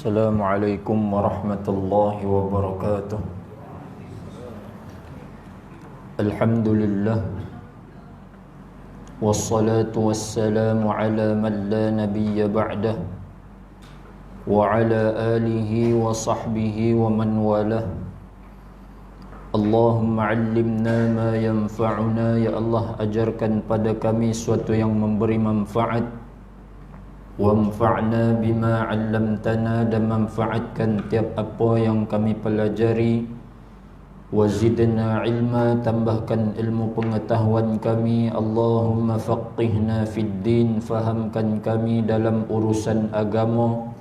Assalamualaikum warahmatullahi wabarakatuh. Alhamdulillah, wassalatu wassalamu ala man la nabiyya ba'dah, wa ala alihi wa sahbihi wa man walah. Allahumma 'allimna ma yanfa'una. Ya Allah, ajarkan pada kami sesuatu yang memberi manfaat. Wanfa'na bima 'allamtana, dan manfaatkan tiap apa yang kami pelajari. Wazidna ilma, tambahkan ilmu pengetahuan kami. Allahumma faqihna fid din, fahamkan kami dalam urusan agama.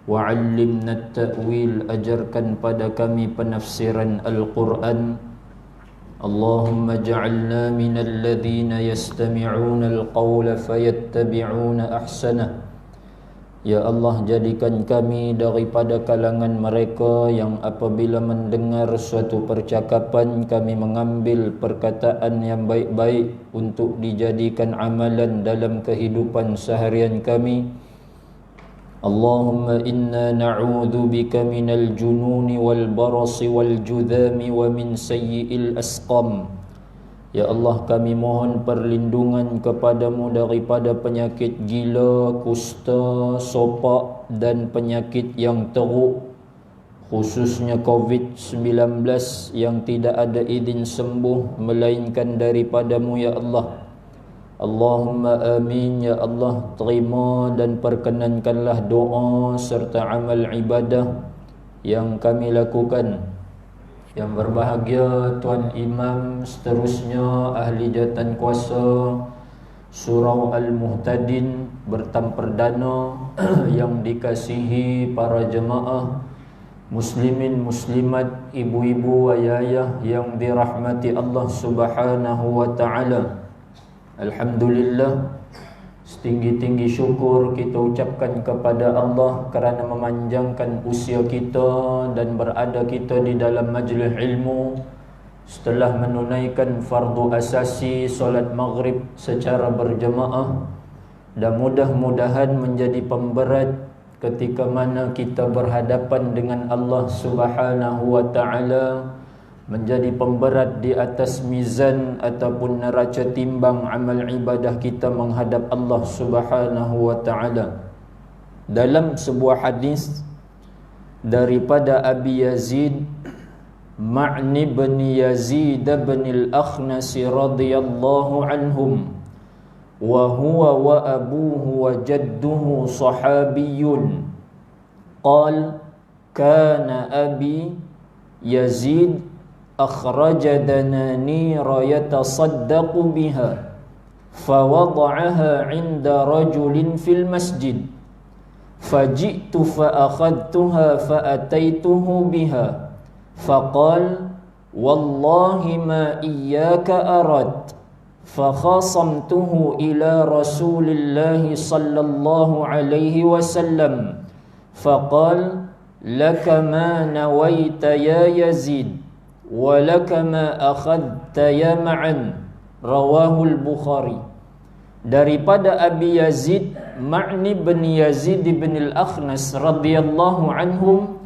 Wa'allimna at-ta'wil, ajarkan pada kami penafsiran Al-Quran. Allahumma ja'alna minal ladhina yastami'una al-qawla fayattabi'una ahsanah. Ya Allah, jadikan kami daripada kalangan mereka yang apabila mendengar suatu percakapan, kami mengambil perkataan yang baik-baik untuk dijadikan amalan dalam kehidupan seharian kami. Allahumma inna na'udhu bika minal jununi wal barasi wal judhami wa min sayyi'il asqam. Ya Allah, kami mohon perlindungan kepadamu daripada penyakit gila, kusta, sopak dan penyakit yang teruk, khususnya COVID-19 yang tidak ada izin sembuh melainkan daripadamu ya Allah. Allahumma amin. Ya Allah, terima dan perkenankanlah doa serta amal ibadah yang kami lakukan. Yang berbahagia Tuan Imam, seterusnya ahli jawatan kuasa Surau Al-Muhtadin bertam perdana yang dikasihi para jemaah muslimin muslimat, ibu-ibu, ayah yang dirahmati Allah Subhanahu wa taala. Alhamdulillah, setinggi-tinggi syukur kita ucapkan kepada Allah kerana memanjangkan usia kita dan berada kita di dalam majlis ilmu setelah menunaikan fardu asasi solat maghrib secara berjemaah, dan mudah-mudahan menjadi pemberat ketika mana kita berhadapan dengan Allah Subhanahu wa taala, menjadi pemberat di atas mizan ataupun neraca timbang amal ibadah kita menghadap Allah Subhanahu wa taala. Dalam sebuah hadis daripada Abi Yazid Ma'ni bin Yazid bin al-Akhnas radhiyallahu anhum, wa huwa wa abuhu wa jadduhu sahabiyyun, qala kana Abi Yazid akhraja dananira yatasaddaqu biha fawada'aha 'inda rajulin fil masjid faji'tu fa'akhadtuha fa'ataituhu biha faqala wallahi ma iyyaka arad fakhasamtuhu ila rasulillahi sallallahu alaihi wasallam faqala laka ma nawaita ya Yazid walaka ma akhadta ya ma'an, rawahul Bukhari. Daripada Abi Yazid Ma'ni bin Yazid bin al-Akhnas radhiyallahu anhum,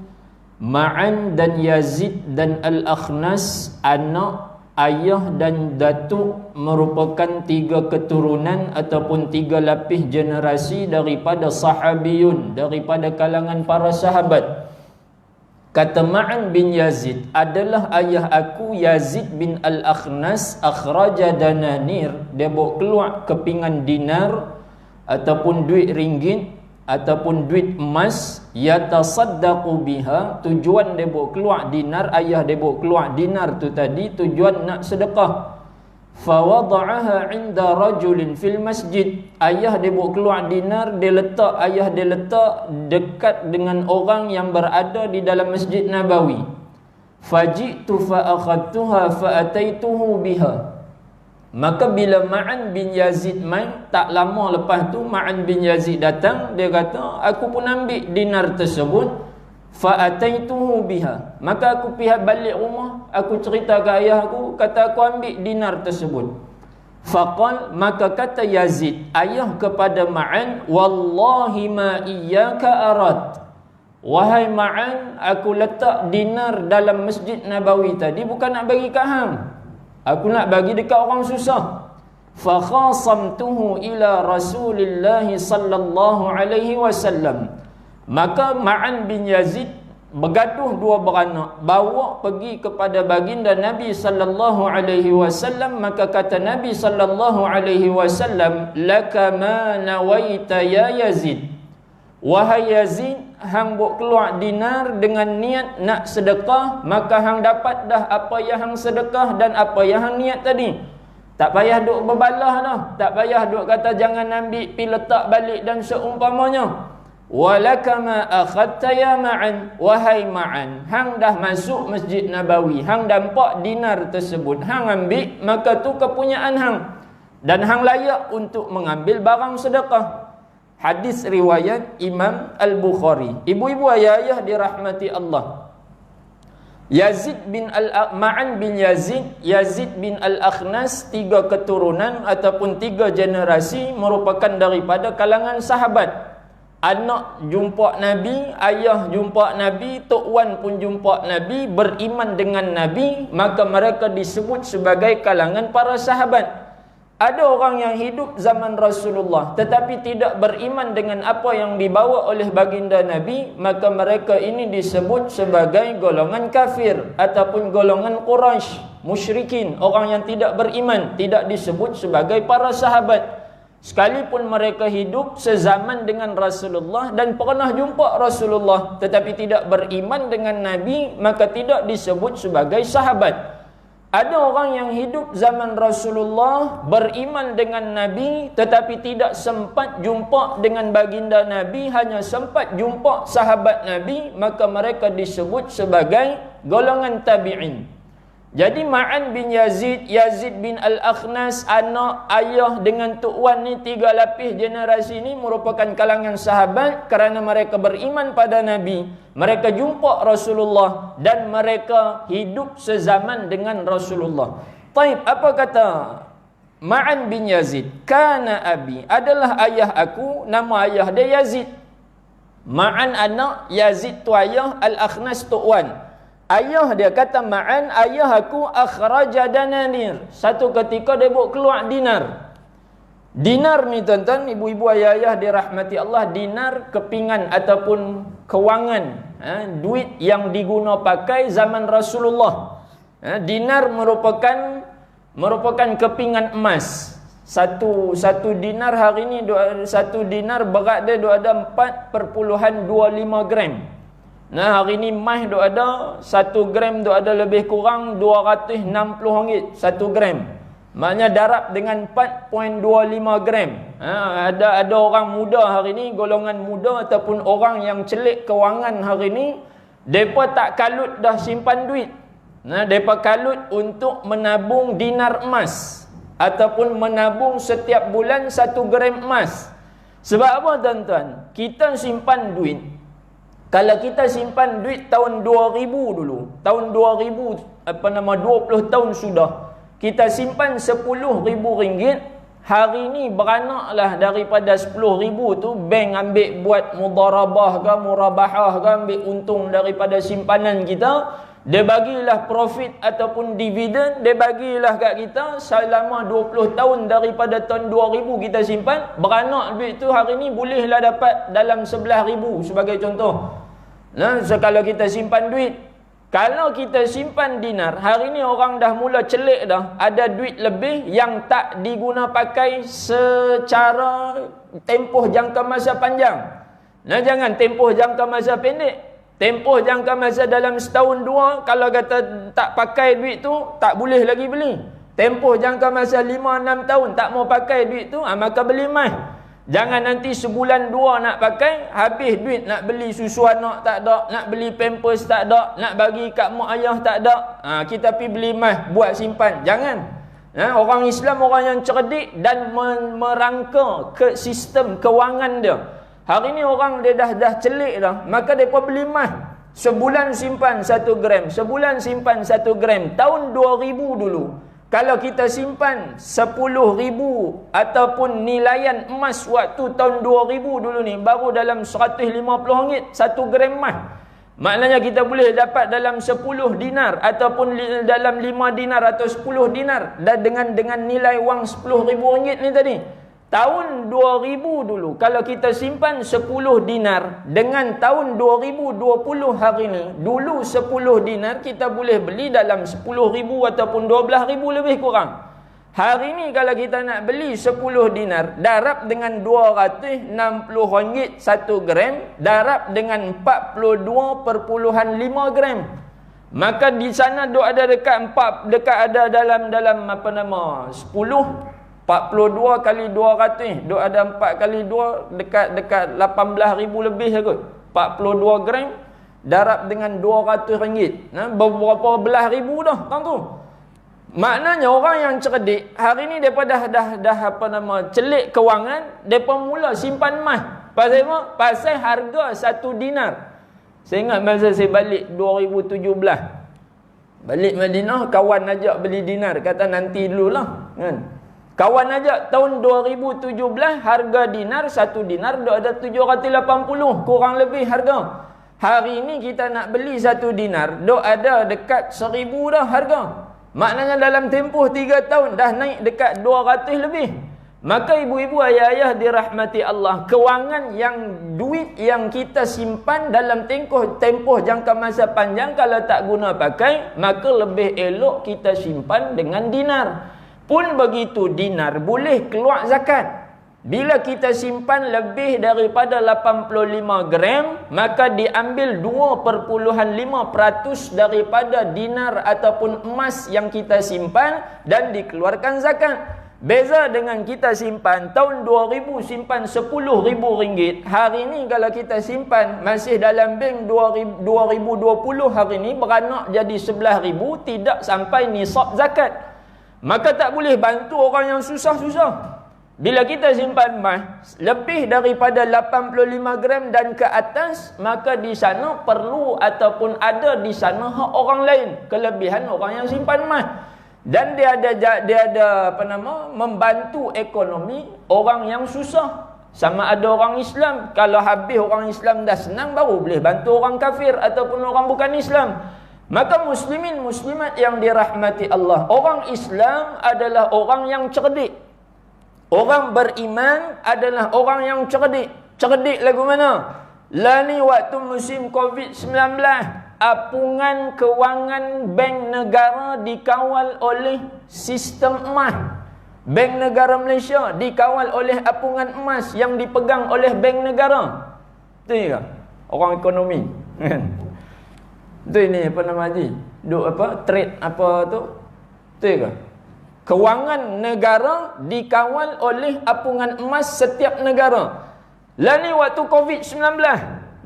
Ma'an dan Yazid dan al-Akhnas anak, ayah dan datuk merupakan tiga keturunan ataupun tiga lapis generasi daripada sahabiyun, daripada kalangan para sahabat. Kata Ma'an bin Yazid, adalah ayah aku Yazid bin Al-Akhnas akhraja dananir, dia bawa keluar kepingan dinar ataupun duit ringgit ataupun duit emas, yatasaddaqu biha, tujuan dia bawa keluar dinar, ayah dia bawa keluar dinar tu tadi tujuan nak sedekah. Fawada'aha 'inda rajulin fil masjid, ayah dia bawa keluar dinar, ayah dia letak dekat dengan orang yang berada di dalam Masjid Nabawi. Faji'tu fa'akhadtuha fa'ataituhu biha, maka bila Ma'an bin Yazid main, tak lama lepas tu Ma'an bin Yazid datang, dia kata aku pun ambil dinar tersebut. Fa'ataituhu biha, maka aku pihak balik rumah, aku cerita ke ayah aku, kata aku ambil dinar tersebut. Faqal, maka kata Yazid ayah kepada Ma'an, wallahi ma iyyaka arad, wahai Ma'an, aku letak dinar dalam Masjid Nabawi tadi bukan nak bagi kat hang, aku nak bagi dekat orang susah. Fa khasamtuhu ila Rasulillah sallallahu alaihi wasallam. Maka Ma'an bin Yazid bergaduh dua beranak, bawa pergi kepada baginda Nabi sallallahu alaihi wasallam. Maka kata Nabi sallallahu alaihi wasallam, laka ma nawaita ya Yazid, wahai Yazid, hang buat keluar dinar dengan niat nak sedekah, maka hang dapat dah apa yang hang sedekah dan apa yang hang niat tadi. Tak payah duk berbalah dah, tak payah duk kata jangan ambil pi letak balik dan seumpamanya. Walaka ma akhadta ya Ma'an, wahai Ma'an, hang dah masuk Masjid Nabawi, hang nampak dinar tersebut, hang ambil, maka tu kepunyaan hang dan hang layak untuk mengambil barang sedekah. Hadis riwayat Imam Al-Bukhari. Ibu-ibu ayah-ayah dirahmati Allah, Ma'an bin Yazid bin Al-Akhnas, 3 keturunan ataupun 3 generasi merupakan daripada kalangan sahabat. Anak jumpa Nabi, ayah jumpa Nabi, tok wan pun jumpa Nabi, beriman dengan Nabi, maka mereka disebut sebagai kalangan para sahabat. Ada orang yang hidup zaman Rasulullah tetapi tidak beriman dengan apa yang dibawa oleh baginda Nabi, maka mereka ini disebut sebagai golongan kafir ataupun golongan Quraisy, musyrikin, orang yang tidak beriman, tidak disebut sebagai para sahabat. Sekalipun mereka hidup sezaman dengan Rasulullah dan pernah jumpa Rasulullah tetapi tidak beriman dengan Nabi, maka tidak disebut sebagai sahabat. Ada orang yang hidup zaman Rasulullah, beriman dengan Nabi tetapi tidak sempat jumpa dengan baginda Nabi, hanya sempat jumpa sahabat Nabi, maka mereka disebut sebagai golongan tabi'in. Jadi Ma'an bin Yazid, Yazid bin Al-Akhnas, anak, ayah dengan tok wan ni, 3 lapis generasi ni merupakan kalangan sahabat kerana mereka beriman pada Nabi, mereka jumpa Rasulullah dan mereka hidup sezaman dengan Rasulullah. Taib, apa kata Ma'an bin Yazid? Kana abi, adalah ayah aku, nama ayah dia Yazid. Ma'an anak, Yazid tu ayah, Al-Akhnas tok wan. Ayah dia kata Ma'an, ayah aku akhraja dananir. Satu ketika dia buat keluar dinar. Dinar ni tuan-tuan, ibu-ibu, ayah-ayah dirahmati Allah, dinar kepingan ataupun kewangan, duit yang diguna pakai zaman Rasulullah. Dinar merupakan kepingan emas. Satu dinar hari ni, satu dinar berat dia ada 4.25 gram. Nah, hari ni emas duk ada 1 gram duk ada lebih kurang RM260 1 gram. Maknanya darab dengan 4.25 gram. Ada orang muda hari ni, golongan muda ataupun orang yang celik kewangan hari ni, depa tak kalut dah simpan duit. Nah, depa kalut untuk menabung dinar emas ataupun menabung setiap bulan 1 gram emas. Sebab apa tuan-tuan? Kita simpan duit. Kalau kita simpan duit tahun 2000 dulu, tahun 2000 20 tahun sudah, kita simpan RM10,000, hari ni beranaklah daripada RM10,000 tu bank ambil buat mudarabah ke murabahah ke, ambil untung daripada simpanan kita, dia bagilah profit ataupun dividen, dia bagilah kat kita selama 20 tahun daripada tahun 2000 kita simpan. Beranak duit tu hari ni bolehlah dapat dalam 11,000 sebagai contoh. Nah, so kalau kita simpan duit, kalau kita simpan dinar, hari ni orang dah mula celik dah, ada duit lebih yang tak diguna pakai secara tempoh jangka masa panjang. Nah, jangan tempoh jangka masa pendek. Tempoh jangka masa dalam setahun 2, kalau kata tak pakai duit tu, tak boleh lagi beli. Tempoh jangka masa 5-6 tahun tak mau pakai duit tu, maka beli emas. Jangan nanti sebulan 2 nak pakai, habis duit nak beli susu anak tak ada, nak beli pampers tak ada, nak bagi kat mak ayah tak ada. Kita pergi beli emas buat simpan. Jangan. Orang Islam orang yang cerdik dan merangka ke sistem kewangan dia. Hari ni orang dia dah celik dah, maka mereka beli emas. Sebulan simpan 1 gram, sebulan simpan 1 gram. Tahun 2000 dulu, Kalau kita simpan 10,000 ataupun nilaian emas waktu tahun 2000 dulu ni, baru dalam RM150 1 gram emas. Maknanya kita boleh dapat dalam 10 dinar ataupun dalam 5 dinar atau 10 dinar, dan dengan nilai wang RM10,000 ni tadi. Tahun 2000 dulu, kalau kita simpan 10 dinar dengan tahun 2020 hari ni, dulu 10 dinar kita boleh beli dalam 10,000 ataupun 12,000 lebih kurang. Hari ni kalau kita nak beli 10 dinar, darab dengan RM260 1 gram, darab dengan 42.5 gram. Maka di sana duk ada dekat ada dalam 42 kali 200, duk ada 4 kali 2 dekat 18,000 lebih kot. 42 gram darab dengan RM200. Berapa belas ribu dah kan tu. Maknanya orang yang cerdik hari ni depa dah celik kewangan, depa mula simpan emas. Pasal apa? Pasal harga 1 dinar. Saya ingat masa saya balik 2017. Balik Madinah, kawan ajak beli dinar, kata nanti dululah kan. Kawan ajak tahun 2017, harga dinar 1 dinar dah ada 780 kurang lebih harga. Hari ni kita nak beli 1 dinar dah ada dekat 1,000 dah harga. Maknanya dalam tempoh 3 tahun dah naik dekat 200 lebih. Maka ibu-ibu, ayah-ayah dirahmati Allah, kewangan yang duit yang kita simpan dalam tempoh jangka masa panjang, kalau tak guna pakai, maka lebih elok kita simpan dengan dinar. Pun begitu, dinar boleh keluar zakat. Bila kita simpan lebih daripada 85 gram, maka diambil 2.5% daripada dinar ataupun emas yang kita simpan dan dikeluarkan zakat. Beza dengan kita simpan tahun 2000, simpan RM10,000. Hari ni kalau kita simpan masih dalam bank 2020 hari ni beranak jadi 11,000, tidak sampai nisab zakat. Maka tak boleh bantu orang yang susah-susah. Bila kita simpan emas lebih daripada 85 gram dan ke atas, maka di sana perlu ataupun ada di sana hak orang lain, kelebihan orang yang simpan emas. Dan dia ada membantu ekonomi orang yang susah. Sama ada orang Islam, kalau habis orang Islam dah senang, baru boleh bantu orang kafir ataupun orang bukan Islam. Maka muslimin muslimat yang dirahmati Allah, orang Islam adalah orang yang cerdik. Orang beriman adalah orang yang cerdik. Cerdik lagu mana? Lah ni waktu musim COVID-19, apungan kewangan bank negara dikawal oleh sistem emas. Bank negara Malaysia dikawal oleh apungan emas yang dipegang oleh bank negara. Betul ke? Orang ekonomi. Itu ini apa nama ni? Trade apa tu? Betul ke? Kewangan negara dikawal oleh apungan emas setiap negara. Lah ni waktu COVID-19.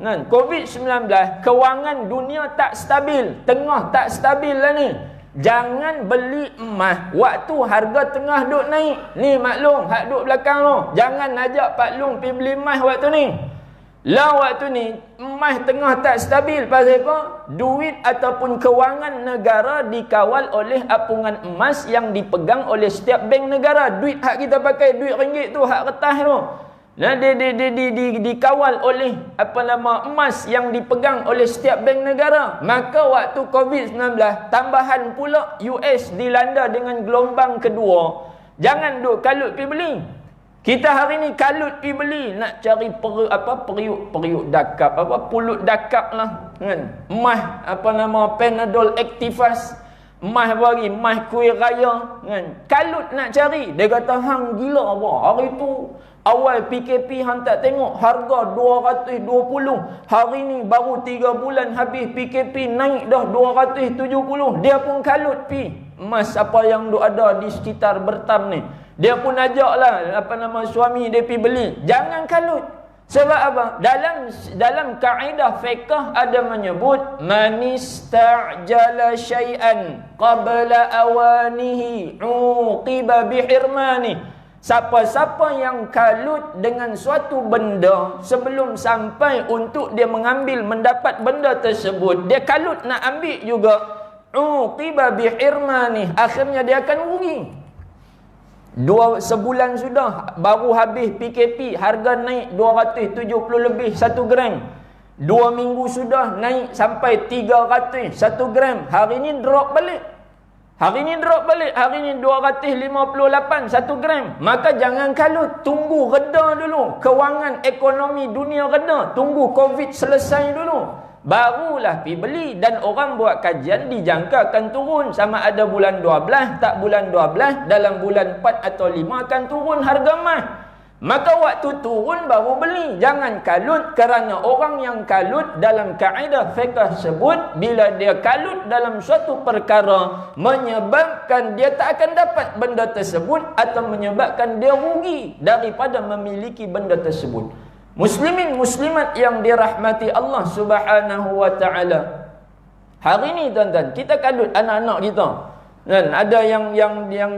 COVID-19, kewangan dunia tak stabil, tengah tak stabil lah ni. Jangan beli emas waktu harga tengah duk naik. Ni maklum, hak duk belakang tu. Jangan ajak Pak Long pergi beli emas waktu ni. Lah waktu ni emas tengah tak stabil. Pasal apa? Duit ataupun kewangan negara dikawal oleh apungan emas yang dipegang oleh setiap bank negara. Duit hak kita pakai, duit ringgit tu, hak kertas tu, nah, dikawal oleh emas yang dipegang oleh setiap bank negara. Maka waktu COVID-19, tambahan pula US dilanda dengan gelombang kedua. Jangan duk kalut pergi beli. Kita hari ni kalut pergi beli, nak cari periuk dakap, pulut dakap lah kan. Emas Panadol Activas, emas bagi, emas kuih raya kan. Kalut nak cari, dia kata hang gila apa. Hari tu awal PKP hang tak tengok harga 220. Hari ni baru 3 bulan habis PKP naik dah 270. Dia pun kalut pi emas apa yang duk ada di sekitar Bertam ni. Dia pun ajaklah suami dia pergi beli. Jangan kalut. Sebab apa? Dalam kaedah fiqh ada menyebut man ista'jala syai'an qabla awanihi uqiba bihirmani. Siapa-siapa yang kalut dengan suatu benda sebelum sampai untuk dia mendapat benda tersebut, dia kalut nak ambil juga, uqiba bihirmani, akhirnya dia akan rugi. Sebulan sudah baru habis PKP, harga naik 270 lebih 1 gram. 2 minggu sudah naik sampai 300 1 gram. Hari ni drop balik. Hari ni 258 1 gram. Maka jangan kalut, tunggu reda dulu. Kewangan ekonomi dunia reda, tunggu Covid selesai dulu, barulah pergi beli. Dan orang buat kajian dijangka akan turun, sama ada bulan 12, tak bulan 12, dalam bulan 4 atau 5 akan turun harga emas. Maka waktu turun baru beli. Jangan kalut, kerana orang yang kalut dalam kaedah fiqh sebut, bila dia kalut dalam suatu perkara menyebabkan dia tak akan dapat benda tersebut, atau menyebabkan dia rugi daripada memiliki benda tersebut. Muslimin muslimat yang dirahmati Allah Subhanahu wa taala, hari ni tuan-tuan, kita kalut anak-anak kita. Dan ada yang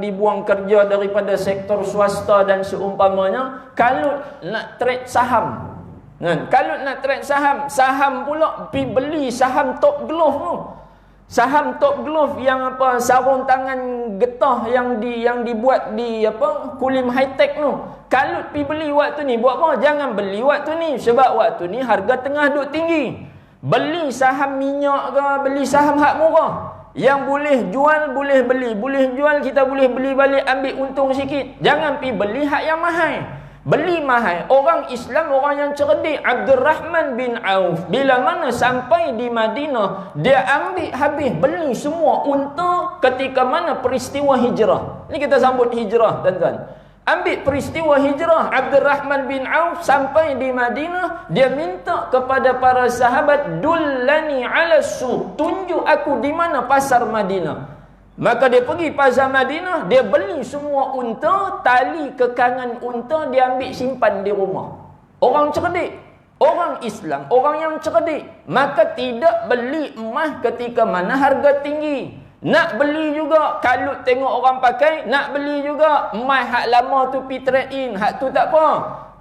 dibuang kerja daripada sektor swasta dan seumpamanya, kalut nak trade saham. Kalut nak trade saham, saham pula pergi beli saham Top Glove tu. Saham Top Glove yang apa, sarung tangan getah yang dibuat di apa, Kulim High Tech tu. Kalut pergi beli waktu ni, buat apa? Jangan beli waktu ni, sebab waktu ni harga tengah duk tinggi. Beli saham minyak ke, beli saham hak murah. Yang boleh jual, boleh beli. Boleh jual, kita boleh beli balik, ambil untung sikit. Jangan pergi beli hak yang mahal. Beli mahal. Orang Islam, orang yang cerdik, Abdurrahman bin Auf, bila mana sampai di Madinah, dia ambil habis, beli semua unta ketika mana peristiwa hijrah. Ini kita sambut hijrah, tuan-tuan. Ambil peristiwa hijrah, Abdurrahman bin Auf sampai di Madinah, dia minta kepada para sahabat, dullani ala suq, tunjuk aku di mana pasar Madinah. Maka dia pergi pasar Madinah, dia beli semua unta, tali kekangan unta dia ambil simpan di rumah. Orang cerdik, orang Islam, orang yang cerdik, maka tidak beli emas ketika mana harga tinggi. Nak beli juga, kalut tengok orang pakai, nak beli juga, emas hak lama tu pi trade in, hak tu tak apa.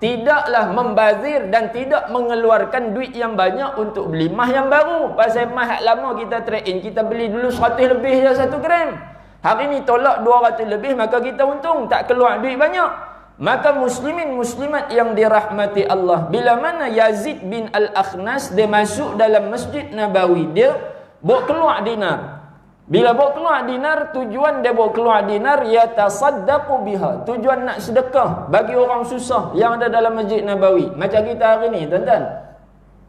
Tidaklah membazir dan tidak mengeluarkan duit yang banyak untuk beli emas yang baru. Pasal emas hak lama kita trade in, kita beli dulu 100 lebih je 1 gram. Hari ni tolak 200 lebih, maka kita untung, tak keluar duit banyak. Maka muslimin muslimat yang dirahmati Allah, bila mana Yazid bin Al-Akhnas dia masuk dalam Masjid Nabawi, dia bawa keluar dinar. Bila bawa keluar dinar, tujuan dia bawa keluar dinar, yatasaddaqu biha, tujuan nak sedekah bagi orang susah yang ada dalam Masjid Nabawi. Macam kita hari ni, tuan-tuan,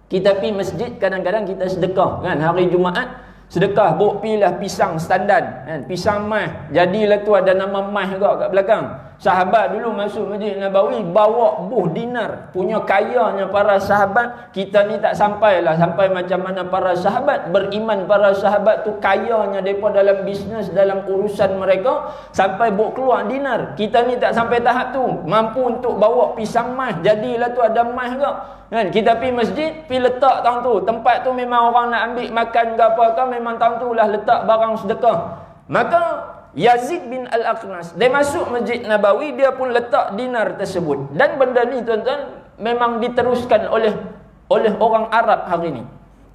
kita pergi masjid, kadang-kadang kita sedekah kan, hari Jumaat sedekah, bawa pilah pisang standard kan, pisang mah, jadilah tu ada nama mah juga kat belakang. Sahabat dulu masuk Masjid Nabawi bawa buh dinar, punya kayanya para sahabat. Kita ni tak sampailah sampai macam mana para sahabat beriman. Para sahabat tu kayanya depa dalam bisnes, dalam urusan mereka, sampai bawa keluar dinar. Kita ni tak sampai tahap tu, mampu untuk bawa pisang mah, jadilah tu ada mah juga kan. Kita pergi masjid, pergi letak tahun tu, tempat tu memang orang nak ambil makan ke apa ke, memang tahun tu lah letak barang sedekah. Maka Yazid bin Al-Akhnas, dia masuk Masjid Nabawi, dia pun letak dinar tersebut. Dan benda ni tuan-tuan memang diteruskan oleh orang Arab hari ni.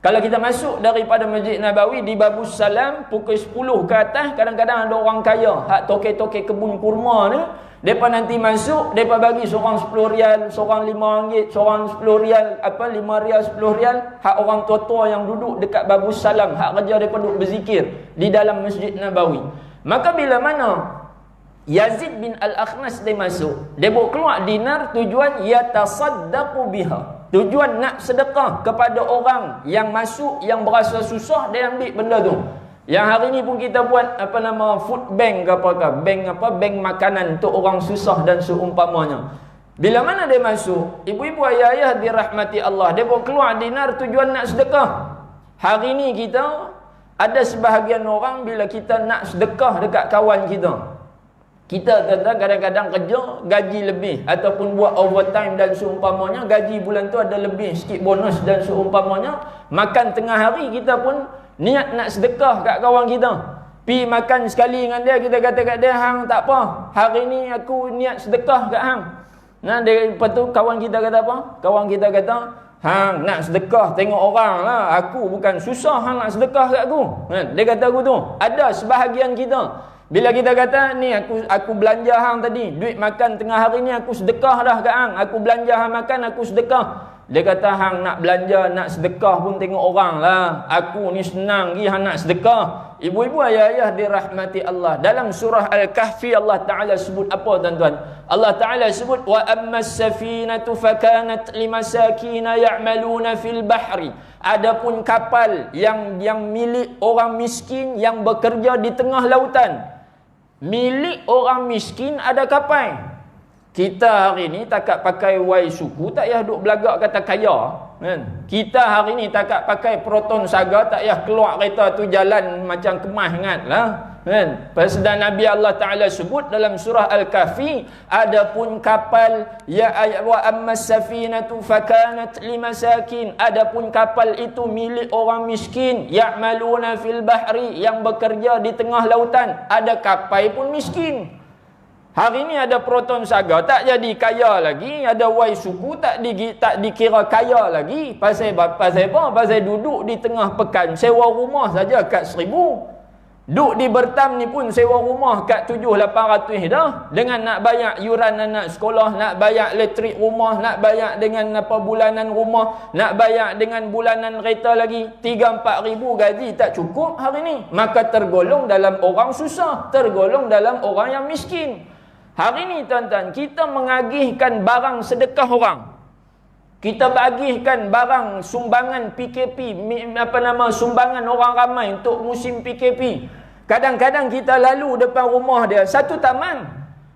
Kalau kita masuk daripada Masjid Nabawi di Babus Salam pukul 10 ke atas, kadang-kadang ada orang kaya, hak tokek-tokek kebun kurma ni, depa nanti masuk, depa bagi seorang 10 rial, seorang 5 ringgit, seorang 10 rial, 5 rial, 10 rial, hak orang tua-tua yang duduk dekat Babus Salam, hak kerja depa duduk berzikir di dalam Masjid Nabawi. Maka bila mana Yazid bin Al-Akhnas dia masuk, dia bawa keluar dinar, tujuan yatasaddaqu biha, tujuan nak sedekah kepada orang yang masuk, yang berasa susah, dia ambil benda tu. Yang hari ni pun kita buat food bank ke apakah, bank makanan untuk orang susah dan seumpamanya. Bila mana dia masuk, ibu-ibu ayah-ayah dirahmati Allah, dia bawa keluar dinar, tujuan nak sedekah. Hari ni kita ada sebahagian orang, bila kita nak sedekah dekat kawan kita kadang-kadang kerja gaji lebih, ataupun buat overtime dan seumpamanya, gaji bulan tu ada lebih sikit bonus dan seumpamanya, makan tengah hari kita pun niat nak sedekah kat kawan kita. Pi makan sekali dengan dia, kita kata kat dia, hang tak apa, hari ni aku niat sedekah kat hang. Nah, lepas tu kawan kita kata apa? Kawan kita kata, Hang nak sedekah tengok orang lah. Aku bukan susah hang nak sedekah kat aku. Kan? Dia kata aku tu. Ada sebahagian kita. Bila kita kata ni aku belanja hang tadi. Duit makan tengah hari ni aku sedekah dah kat hang. Aku belanja hang makan aku sedekah. Dia kata hang nak belanja, nak sedekah pun tengok orang lah. Aku ni senang pergi hang nak sedekah. Ibu-ibu ayah-ayah dirahmati Allah. Dalam surah Al-Kahfi Allah Ta'ala sebut apa tuan-tuan? Allah Ta'ala sebut wa ammas safinatu fakanat limasakina ya'maluna fil bahri. Adapun kapal yang milik orang miskin yang bekerja di tengah lautan. Milik orang miskin ada kapal. Kita hari ni takat pakai wai suku, tak payah duk belagak kata kaya. Kan? Kita hari ni takat pakai proton saga, tak payah keluar kereta tu jalan macam kemas ingat lah. Kan? Pasal Nabi Allah Ta'ala sebut dalam surah Al-Kahfi, adapun kapal ya wa ammas safinatu fakanat limasakin, adapun kapal itu milik orang miskin, ya'maluna fil bahri, yang bekerja di tengah lautan. Ada kapal pun miskin. Hari ni ada proton saga tak jadi kaya lagi, ada wai suku tak dikira kaya lagi. Pasal apa? Pasal duduk di tengah pekan sewa rumah saja kat 1,000. Duduk di Bertam ni pun sewa rumah kat 7-800 dah. Dengan nak bayar yuran anak sekolah, nak bayar elektrik rumah, nak bayar dengan apa bulanan rumah, nak bayar dengan bulanan kereta lagi, 3-4 ribu gaji tak cukup hari ni. Maka tergolong dalam orang susah, tergolong dalam orang yang miskin. Hari ni tuan-tuan, kita mengagihkan barang sedekah orang. Kita bagihkan barang sumbangan PKP, sumbangan orang ramai untuk musim PKP. Kadang-kadang kita lalu depan rumah dia, satu taman.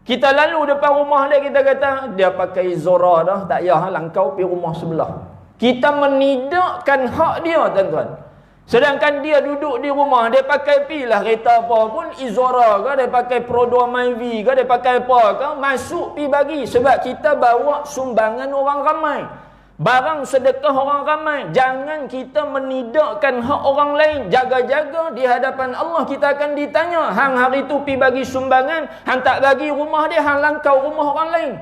Kita lalu depan rumah dia, kita kata, dia pakai Zora dah, tak payah langkau pergi rumah sebelah. Kita menidakkan hak dia tuan-tuan. Sedangkan dia duduk di rumah, dia pakai pilah kereta apa pun, Izora ke, dia pakai Pro 2 Myvi ke, dia pakai apa ke, masuk pi bagi. Sebab kita bawa sumbangan orang ramai, barang sedekah orang ramai. Jangan kita menidakkan hak orang lain. Jaga-jaga di hadapan Allah kita akan ditanya. Hang hari tu pi bagi sumbangan, hang tak bagi rumah dia, hang langkau rumah orang lain.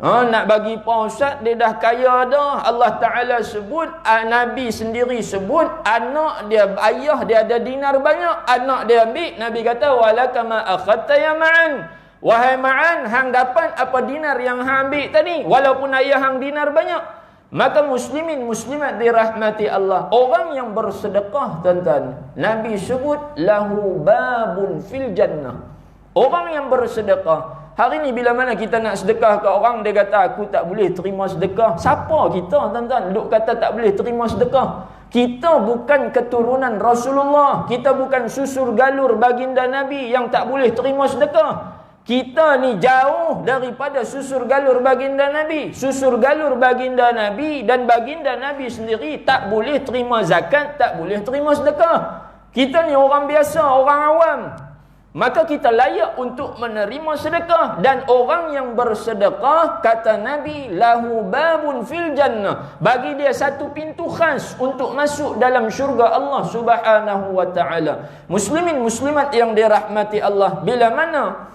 Nak bagi Pak Ustaz, dia dah kaya dah. Allah Ta'ala sebut, Nabi sendiri sebut, anak dia, ayah dia ada dinar banyak, anak dia ambil. Nabi kata, walakama akhadta ya Ma'an. Wahai Ma'an, hang dapat apa dinar yang hang ambil tadi, walaupun ayah hang dinar banyak. Maka muslimin, muslimat dirahmati Allah, orang yang bersedekah tuan-tuan, Nabi sebut, lahu babun fil jannah. Orang yang bersedekah. Hari ni bila mana kita nak sedekah ke orang, dia kata aku tak boleh terima sedekah. Siapa kita tuan-tuan duk kata tak boleh terima sedekah? Kita bukan keturunan Rasulullah. Kita bukan susur galur baginda Nabi yang tak boleh terima sedekah. Kita ni jauh daripada susur galur baginda Nabi. Susur galur baginda Nabi dan baginda Nabi sendiri tak boleh terima zakat, tak boleh terima sedekah. Kita ni orang biasa, orang awam. Maka kita layak untuk menerima sedekah. Dan orang yang bersedekah, kata Nabi, lahu babun fil jannah, bagi dia satu pintu khas untuk masuk dalam syurga Allah Subhanahu wa ta'ala. Muslimin muslimat yang dirahmati Allah, bila mana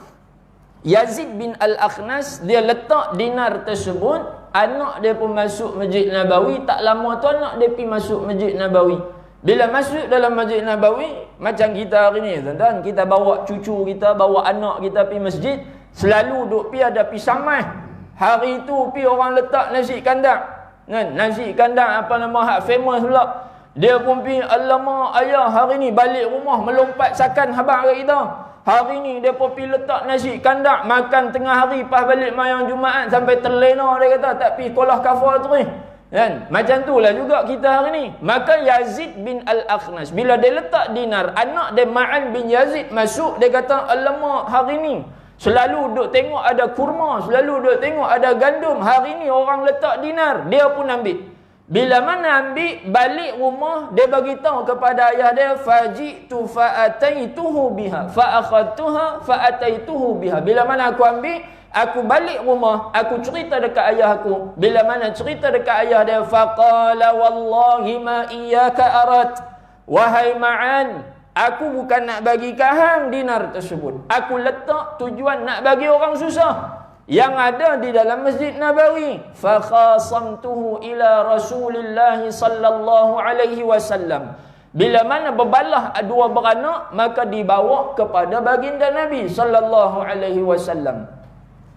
Yazid bin Al-Akhnas dia letak dinar tersebut, anak dia pun masuk Masjid Nabawi. Tak lama tu anak dia pergi masuk Masjid Nabawi. Bila masuk dalam Masjid Nabawi, macam kita hari ni tuan-tuan, kita bawa cucu kita, bawa anak kita pergi masjid, selalu duk pi ada pisamah. Hari tu pi orang letak nasi kandak. Kan? Nasi kandak apa nama hak famous pula. Dia pun pi, alamak ayah hari ni balik rumah melompat sakan habaq kat kita. Hari ni dia pun pi letak nasi kandak, makan tengah hari, pas balik mayang Jumaat sampai terlena, dia kata tak pi sekolah kafar terus. Kan? Macam itulah juga kita hari ni. Maka Yazid bin Al-Akhnas, bila dia letak dinar, anak dia Ma'an bin Yazid masuk, dia kata, alamak hari ni selalu duk tengok ada kurma, selalu duk tengok ada gandum, hari ni orang letak dinar. Dia pun ambil. Bila mana ambil, balik rumah, dia bagi tahu kepada ayah dia, faji'tu fa'ataituhu biha fa'akhadtuha fa'ataituhu biha. Bila mana aku ambil, aku balik rumah, aku cerita dekat ayah aku. Bila mana cerita dekat ayah dia, faqala wallahi ma iyyaka arat. Wahai Ma'an, aku bukan nak bagi kahang dinar tersebut. Aku letak tujuan nak bagi orang susah. yang ada di dalam Masjid Nabawi. Fa khasamtuhu ila Rasulillah sallallahu alaihi wasallam. Bila mana berbalah dua beranak, maka dibawa kepada baginda Nabi sallallahu alaihi wasallam.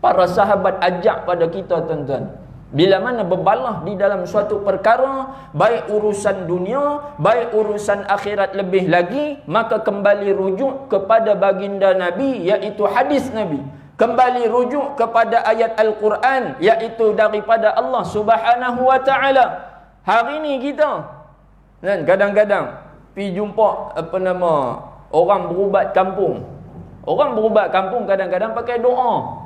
Para sahabat ajak pada kita, tuan-tuan, bila mana berbalah di dalam suatu perkara, baik urusan dunia, baik urusan akhirat lebih lagi, maka kembali rujuk kepada baginda Nabi, iaitu hadis Nabi. Kembali rujuk kepada ayat Al-Quran, iaitu daripada Allah Subhanahu wa ta'ala. Hari ni kita dan kadang-kadang pergi jumpa orang berubat kampung. Orang berubat kampung kadang-kadang pakai doa.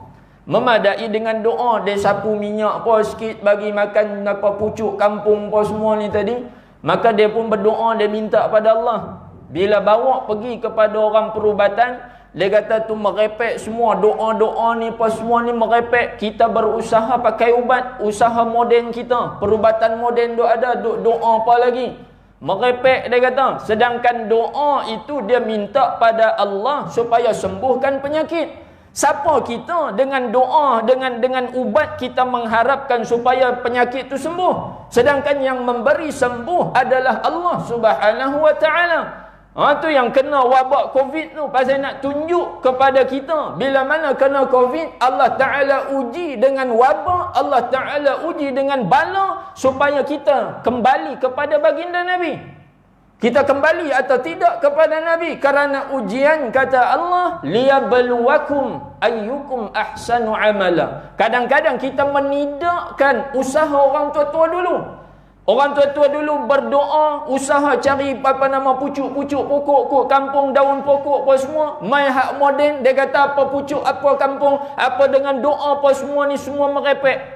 Memadai dengan doa, dia sapu minyak apa sikit, bagi makan apa pucuk kampung apa semua ni tadi. Maka dia pun berdoa, dia minta pada Allah. Bila bawa pergi kepada orang perubatan, dia kata tu merepek semua, doa-doa ni apa semua ni merepek. Kita berusaha pakai ubat, usaha moden kita, perubatan moden duk ada, duk doa apa lagi? Merepek, dia kata. Sedangkan doa itu dia minta pada Allah supaya sembuhkan penyakit. Siapa kita dengan doa, dengan ubat kita mengharapkan supaya penyakit itu sembuh, sedangkan yang memberi sembuh adalah Allah Subhanahu wa ta'ala. Tu yang kena wabak Covid tu, pasal nak tunjuk kepada kita, bila mana kena Covid, Allah Ta'ala uji dengan wabak, Allah Ta'ala uji dengan bala, supaya kita kembali kepada baginda Nabi. Kita kembali atau tidak kepada Nabi. Kerana ujian, kata Allah, liyabluwakum ayyukum ahsanu amala. Kadang-kadang kita menidakkan usaha orang tua-tua dulu. Orang tua-tua dulu berdoa, usaha cari pucuk-pucuk pokok kampung, daun pokok apa semua. Mai hak moden, dia kata apa pucuk, apa kampung, apa dengan doa apa semua ni semua merepek.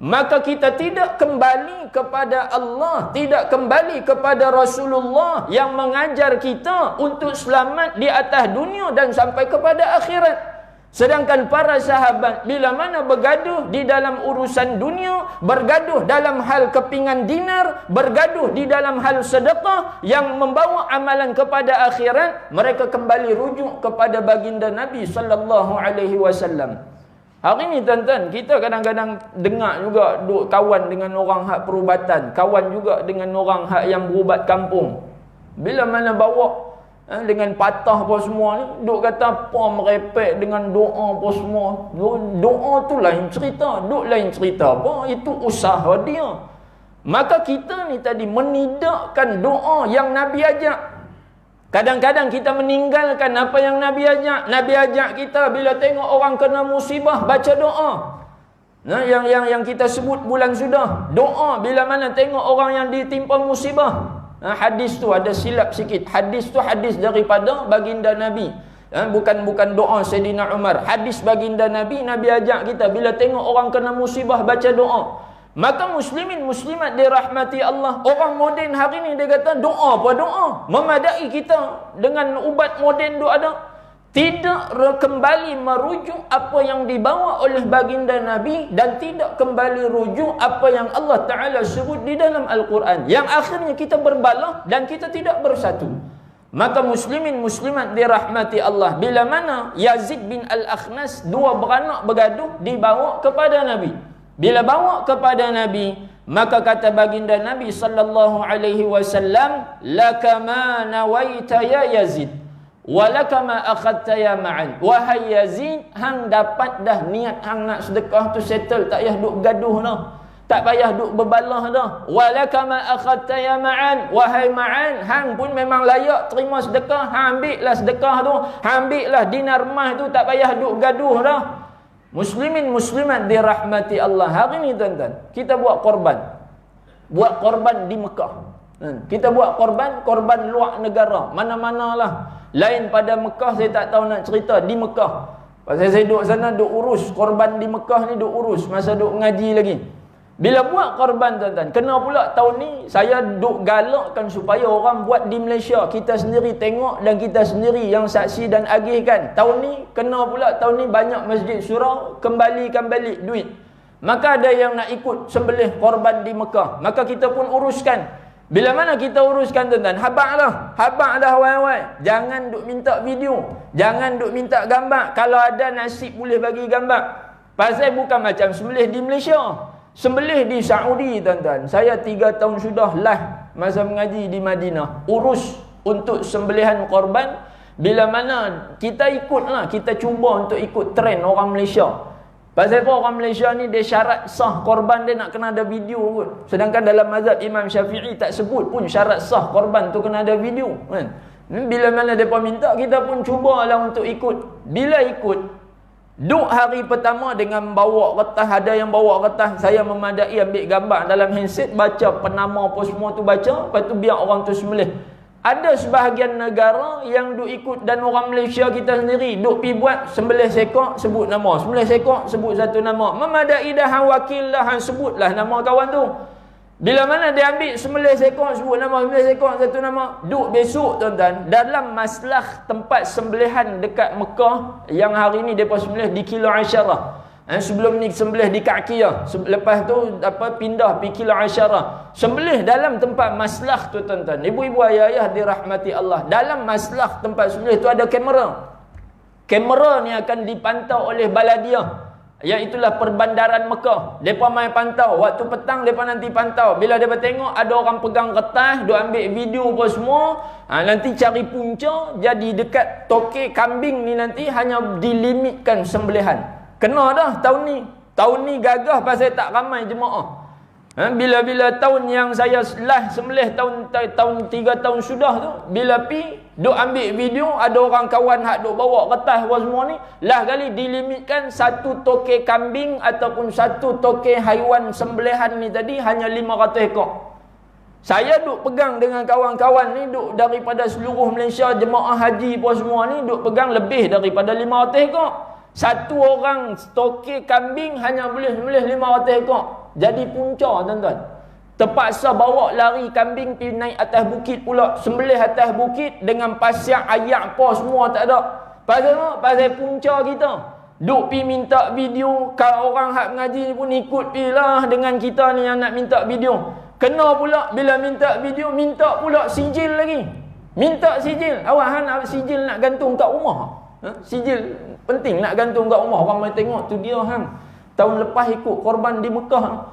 Maka kita tidak kembali kepada Allah, tidak kembali kepada Rasulullah yang mengajar kita untuk selamat di atas dunia dan sampai kepada akhirat. Sedangkan para sahabat bila mana bergaduh di dalam urusan dunia, bergaduh dalam hal kepingan dinar, bergaduh di dalam hal sedekah yang membawa amalan kepada akhirat, mereka kembali rujuk kepada baginda Nabi sallallahu alaihi wasallam. Hari ni tuan-tuan, kita kadang-kadang dengar juga duk kawan dengan orang hak perubatan, kawan juga dengan orang hak yang berubat kampung. Bila mana bawa dengan patah apa semua ni, duk kata apa merepek dengan doa apa semua. Doa tu lain cerita, duk lain cerita apa, itu usaha dia. Maka kita ni tadi menidakkan doa yang Nabi ajak. Kadang-kadang kita meninggalkan apa yang Nabi ajak. Nabi ajak kita bila tengok orang kena musibah, baca doa. Yang kita sebut bulan sudah, doa bila mana tengok orang yang ditimpa musibah. Hadis tu ada silap sikit. Hadis tu hadis daripada baginda Nabi. Bukan doa Sayyidina Umar. Hadis baginda Nabi, Nabi ajak kita bila tengok orang kena musibah, baca doa. Maka muslimin muslimat dirahmati Allah, orang moden hari ni dia kata doa apa doa? Memadai kita dengan ubat moden tu ada. Tidak kembali merujuk apa yang dibawa oleh baginda Nabi dan tidak kembali rujuk apa yang Allah Ta'ala sebut di dalam Al-Quran. Yang akhirnya kita berbalah dan kita tidak bersatu. Maka muslimin muslimat dirahmati Allah, bila mana Yazid bin Al-Akhnas, dua beranak bergaduh, dibawa kepada Nabi. Bila bawa kepada Nabi, maka kata baginda Nabi sallallahu alaihi wasallam, lakama nawaita ya Yazid, walakama akhadta ya Ma'an. Wahai Yazid, hang dapat dah niat hang nak sedekah tu settle, tak payah duk gaduh dah, tak payah duk berbalah dah. Walakama akhadta ya Ma'an. Wahai Ma'an, hang pun memang layak terima sedekah, hang ambillah sedekah tu, hang ambillah dinar mah tu, tak payah duk gaduh dah. Muslimin muslimat dirahmati Allah, hari ni tuan-tuan, kita buat korban. Buat korban di Mekah. Kita buat korban luar negara, mana-manalah. Lain pada Mekah, saya tak tahu nak cerita di Mekah. Pasal saya duduk sana, duduk urus korban di Mekah ni, duduk urus masa duduk ngaji lagi. Bila buat korban tuan-tuan, kena pula tahun ni saya duk galakkan supaya orang buat di Malaysia. Kita sendiri tengok dan kita sendiri yang saksi dan agihkan. Tahun ni kena pula, tahun ni banyak masjid surau kembalikan balik duit. Maka ada yang nak ikut sembelih korban di Mekah, maka kita pun uruskan. Bila mana kita uruskan tuan-tuan, habaq dah wai-wai. Jangan duk minta video, jangan duk minta gambar. Kalau ada nasib boleh bagi gambar. Pasal bukan macam sembelih di Malaysia. Sembelih di Saudi, tuan-tuan. Saya 3 tahun sudah lah masa mengaji di Madinah. Urus untuk sembelihan korban. Bila mana kita ikutlah, kita cuba untuk ikut trend orang Malaysia. Pasal apa orang Malaysia ni dia syarat sah korban dia nak kena ada video kot. Sedangkan dalam mazhab Imam Syafi'i tak sebut pun syarat sah korban tu kena ada video, kan? Bila mana depa minta, kita pun cubalah untuk ikut. Bila ikut, duk hari pertama dengan bawa kertas, ada yang bawa kertas, saya memadai ambil gambar dalam handset, baca penama apa semua tu baca, lepas tu biar orang tu sembelih. Ada sebahagian negara yang duk ikut, dan orang Malaysia kita sendiri duk pi buat sembelih sekok sebut nama, sembelih sekok sebut satu nama. Memadai dah hang wakil dah, hang sebutlah nama kawan tu. Bila mana dia ambil sembelih sekok sebut nama, sembelih sekok satu nama, duk besok tuan-tuan dalam maslah tempat sembelihan dekat Mekah yang hari ni depa sembelih di Kilo Asyarah. Sebelum ni sembelih di Ka'kiyah, lepas tu pindah pergi Kilo Asyarah. Sembelih dalam tempat maslah tu tuan-tuan. Ibu-ibu ayah-ayah dirahmati Allah. Dalam maslah tempat sembelih tu ada kamera. Kamera ni akan dipantau oleh Baladiah, iaitulah perbandaran Mekah. Mereka main pantau. Waktu petang mereka nanti pantau. Bila mereka tengok ada orang pegang kertas, dia ambil video apa semua, nanti cari punca. Jadi dekat tokek kambing ni nanti hanya dilimitkan sembelihan. Kena dah tahun ni. Tahun ni gagah pasal tak ramai jemaah. Bila-bila tahun yang saya lah sembelih tahun 3 tahun sudah tu, bila pi duk ambil video, ada orang kawan hak duk bawa kertas apa semua ni, lah kali dilimitkan satu tokek kambing ataupun satu tokek haiwan sembelihan ni tadi hanya 500 ekor. Saya duk pegang dengan kawan-kawan ni, duk daripada seluruh Malaysia, jemaah haji apa semua ni, duk pegang lebih daripada 500 ekor. Satu orang tokek kambing hanya boleh sembelih 500 ekor. Jadi punca tuan-tuan. Terpaksa bawa lari kambing pergi naik atas bukit pula. Sembelih atas bukit dengan pasir ayak apa semua tak ada. Pasal apa? Pasal punca kita. Duk pergi minta video. Kalau orang hak mengaji ni pun ikut pergi lah dengan kita ni yang nak minta video. Kena pula bila minta video, minta pula sijil lagi. Minta sijil. Awak nak sijil nak gantung kat rumah. Sijil penting nak gantung kat rumah. Orang main tengok tu dia tahun lepas ikut korban di Mekah.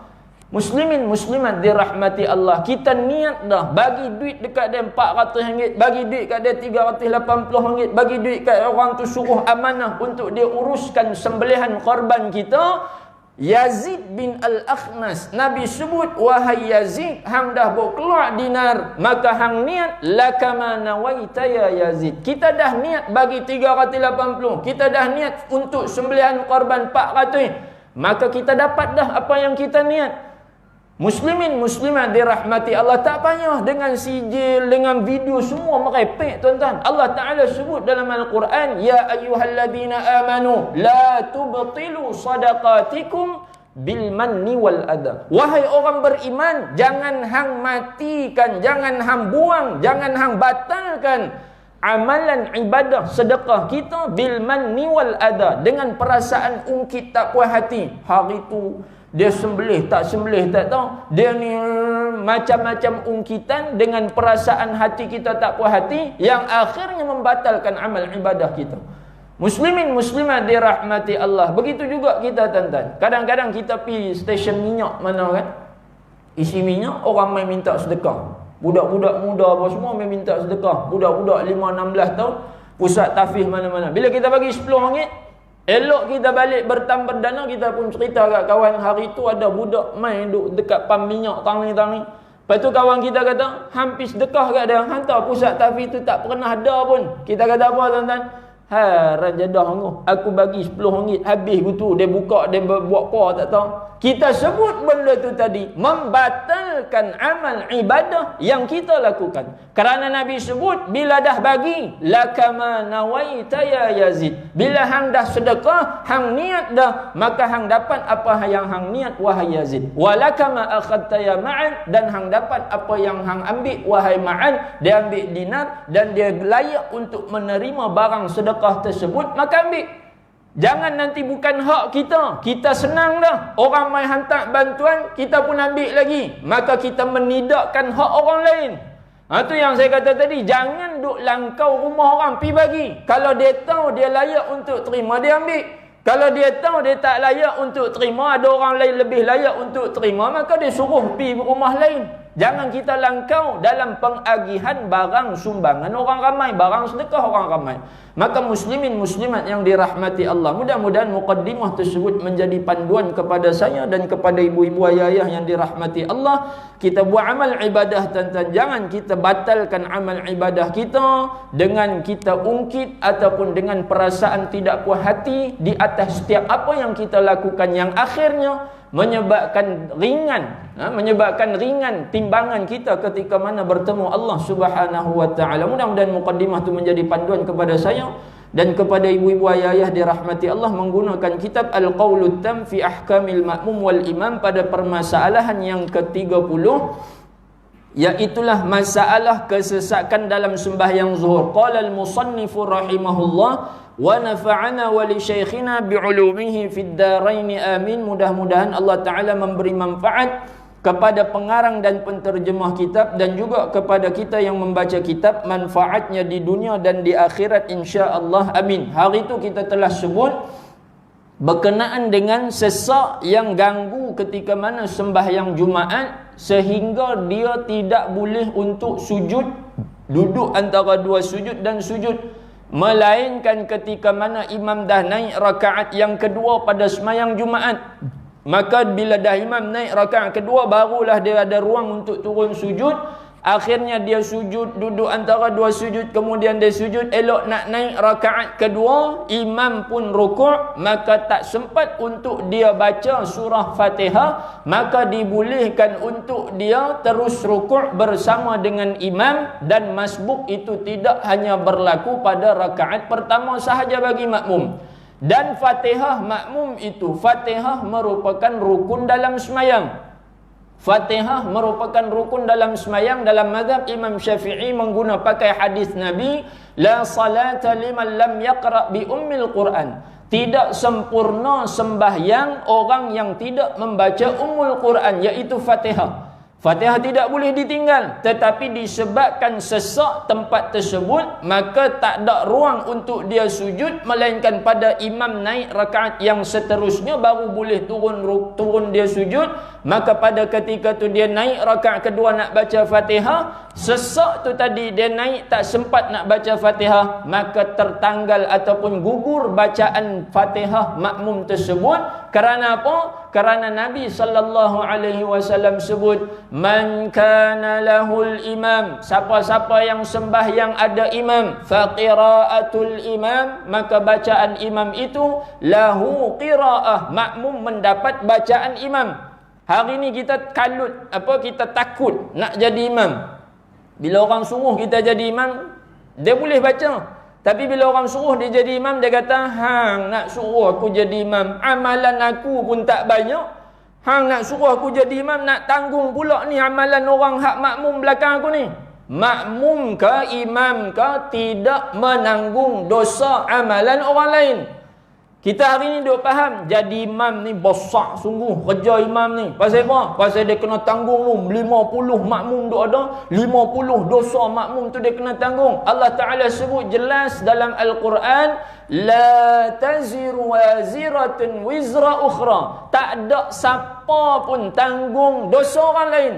Muslimin muslimat dirahmati Allah. Kita niat dah bagi duit dekat dia RM400, bagi duit kat dia RM380, bagi duit kat orang tu, suruh amanah untuk dia uruskan sembelihan korban kita. Yazid bin Al-Akhnas, Nabi sebut, wahai Yazid, hang dah bawa keluar dinar, maka hang niat lakama nawaita ya Yazid. Kita dah niat bagi 380, kita dah niat untuk sembelihan korban 400, maka kita dapat dah apa yang kita niat. Muslimin muslimat dirahmati Allah, tak payah dengan sijil, dengan video semua merepek tuan-tuan. Allah Ta'ala sebut dalam Al-Quran, ya ayyuhalladzina amanu la tubtilu sadaqatikum bil manni wal adha. Wahai orang beriman, jangan hang matikan, jangan hang buang, jangan hang batalkan amalan ibadah sedekah kita bil manni wal adha, dengan perasaan ungkit tak puas hati. Hari tu dia sembelih tak tahu. Dia ni macam-macam ungkitan dengan perasaan hati kita tak puas hati, yang akhirnya membatalkan amal ibadah kita. Muslimin muslimat dirahmati Allah. Begitu juga kita tuan-tuan. Kadang-kadang kita pergi stesen minyak mana kan, isi minyak, orang main minta sedekah. Budak-budak muda apa semua main minta sedekah. Budak-budak 5-16 tahun, pusat tafis mana-mana. Bila kita bagi RM10, elok kita balik bertambah dana, kita pun cerita kat kawan, hari tu ada budak main duk dekat pam minyak tang-tang. Lepas tu kawan kita kata, hampir sedekah kat dia, hantar pusat tafis tu tak pernah ada pun. Kita kata apa tuan-tuan? Rajadah aku bagi RM10, habis tu dia buka, dia buat apa tak tahu. Kita sebut benda tu tadi membatalkan amal ibadah yang kita lakukan. Kerana Nabi sebut, bila dah bagi lakama nawaita ya Yazid, bila hang dah sedekah, hang niat dah, maka hang dapat apa yang hang niat wahai Yazid. Walakama akhadta ya Ma'an, dan hang dapat apa yang hang ambil wahai Ma'an. Dia ambil dinar dan dia layak untuk menerima barang sedekah tersebut, maka ambil. Jangan nanti bukan hak kita, kita senang dah, orang mai hantar bantuan, kita pun ambil lagi, maka kita menidakkan hak orang lain. Itu yang saya kata tadi, jangan duk langkau rumah orang pi bagi. Kalau dia tahu dia layak untuk terima, dia ambil. Kalau dia tahu dia tak layak untuk terima, ada orang lain lebih layak untuk terima, maka dia suruh pergi rumah lain. Jangan kita langkau dalam pengagihan barang sumbangan orang ramai, barang sedekah orang ramai. Maka muslimin muslimat yang dirahmati Allah, mudah-mudahan muqaddimah tersebut menjadi panduan kepada saya dan kepada ibu-ibu ayah-ayah yang dirahmati Allah. Kita buat amal ibadah, tuan-tuan, jangan kita batalkan amal ibadah kita dengan kita ungkit ataupun dengan perasaan tidak puas hati di atas setiap apa yang kita lakukan, yang akhirnya menyebabkan ringan timbangan kita ketika mana bertemu Allah Subhanahu wa taala. Mudah-mudahan muqaddimah itu menjadi panduan kepada saya dan kepada ibu-ibu ayah-ayah dirahmati Allah, menggunakan kitab Al-Qawlut Tam fi Ahkamil Ma'mum wal Imam pada permasalahan yang ke-30, iaitulah masalah kesesakan dalam sembahyang zuhur. Qala al-musannifu rahimahullah wa nafa'ana wa li syaikhina bi'ulumihi fid darain amin. Mudah-mudahan Allah Ta'ala memberi manfaat kepada pengarang dan penterjemah kitab dan juga kepada kita yang membaca kitab, manfaatnya di dunia dan di akhirat insya-Allah, amin. Hari itu kita telah sebut berkenaan dengan sesak yang ganggu ketika mana sembahyang Jumaat sehingga dia tidak boleh untuk sujud, duduk antara dua sujud dan sujud, melainkan ketika mana imam dah naik rakaat yang kedua pada sembahyang Jumaat. Maka bila dah imam naik rakaat kedua, barulah dia ada ruang untuk turun sujud. Akhirnya dia sujud, duduk antara dua sujud, kemudian dia sujud, elok nak naik rakaat kedua, imam pun rukuk, maka tak sempat untuk dia baca surah Fatihah, maka dibolehkan untuk dia terus rukuk bersama dengan imam, dan masbuk itu tidak hanya berlaku pada rakaat pertama sahaja bagi makmum. Dan Fatihah makmum itu, Fatihah merupakan rukun dalam sembahyang. Fatihah merupakan rukun dalam sembahyang. Dalam mazhab Imam Syafi'i mengguna pakai hadis Nabi, la salata liman lam yaqra bi ummil Quran. Tidak sempurna sembahyang orang yang tidak membaca ummul Quran, iaitu Fatihah. Fatihah tidak boleh ditinggal, tetapi disebabkan sesak tempat tersebut, maka tak ada ruang untuk dia sujud, melainkan pada imam naik rakaat yang seterusnya baru boleh turun dia sujud. Maka pada ketika tu dia naik rakaat kedua nak baca Fatihah, sesak tu tadi dia naik tak sempat nak baca Fatihah, maka tertanggal ataupun gugur bacaan Fatihah makmum tersebut. Kerana apa? Kerana Nabi SAW sebut, man kana lahul imam, siapa-siapa yang sembahyang ada imam, fa qiraatul imam, maka bacaan imam itu lahu qiraah, makmum mendapat bacaan imam. Hari ni kita kita takut nak jadi imam. Bila orang suruh kita jadi imam, dia boleh baca. Tapi bila orang suruh dia jadi imam, dia kata, hang nak suruh aku jadi imam, amalan aku pun tak banyak. Hang nak suruh aku jadi imam, nak tanggung pula ni amalan orang hak makmum belakang aku ni. Makmum ke imam ke tidak menanggung dosa amalan orang lain. Kita hari ni duk faham, jadi imam ni besar sungguh kerja imam ni. Pasal apa? Pasal dia kena tanggung tu 50 makmum duk ada, 50 dosa makmum tu dia kena tanggung. Allah Ta'ala sebut jelas dalam Al-Quran, la taziru waziratun wizra ukhra. Tak ada siapa pun tanggung dosa orang lain.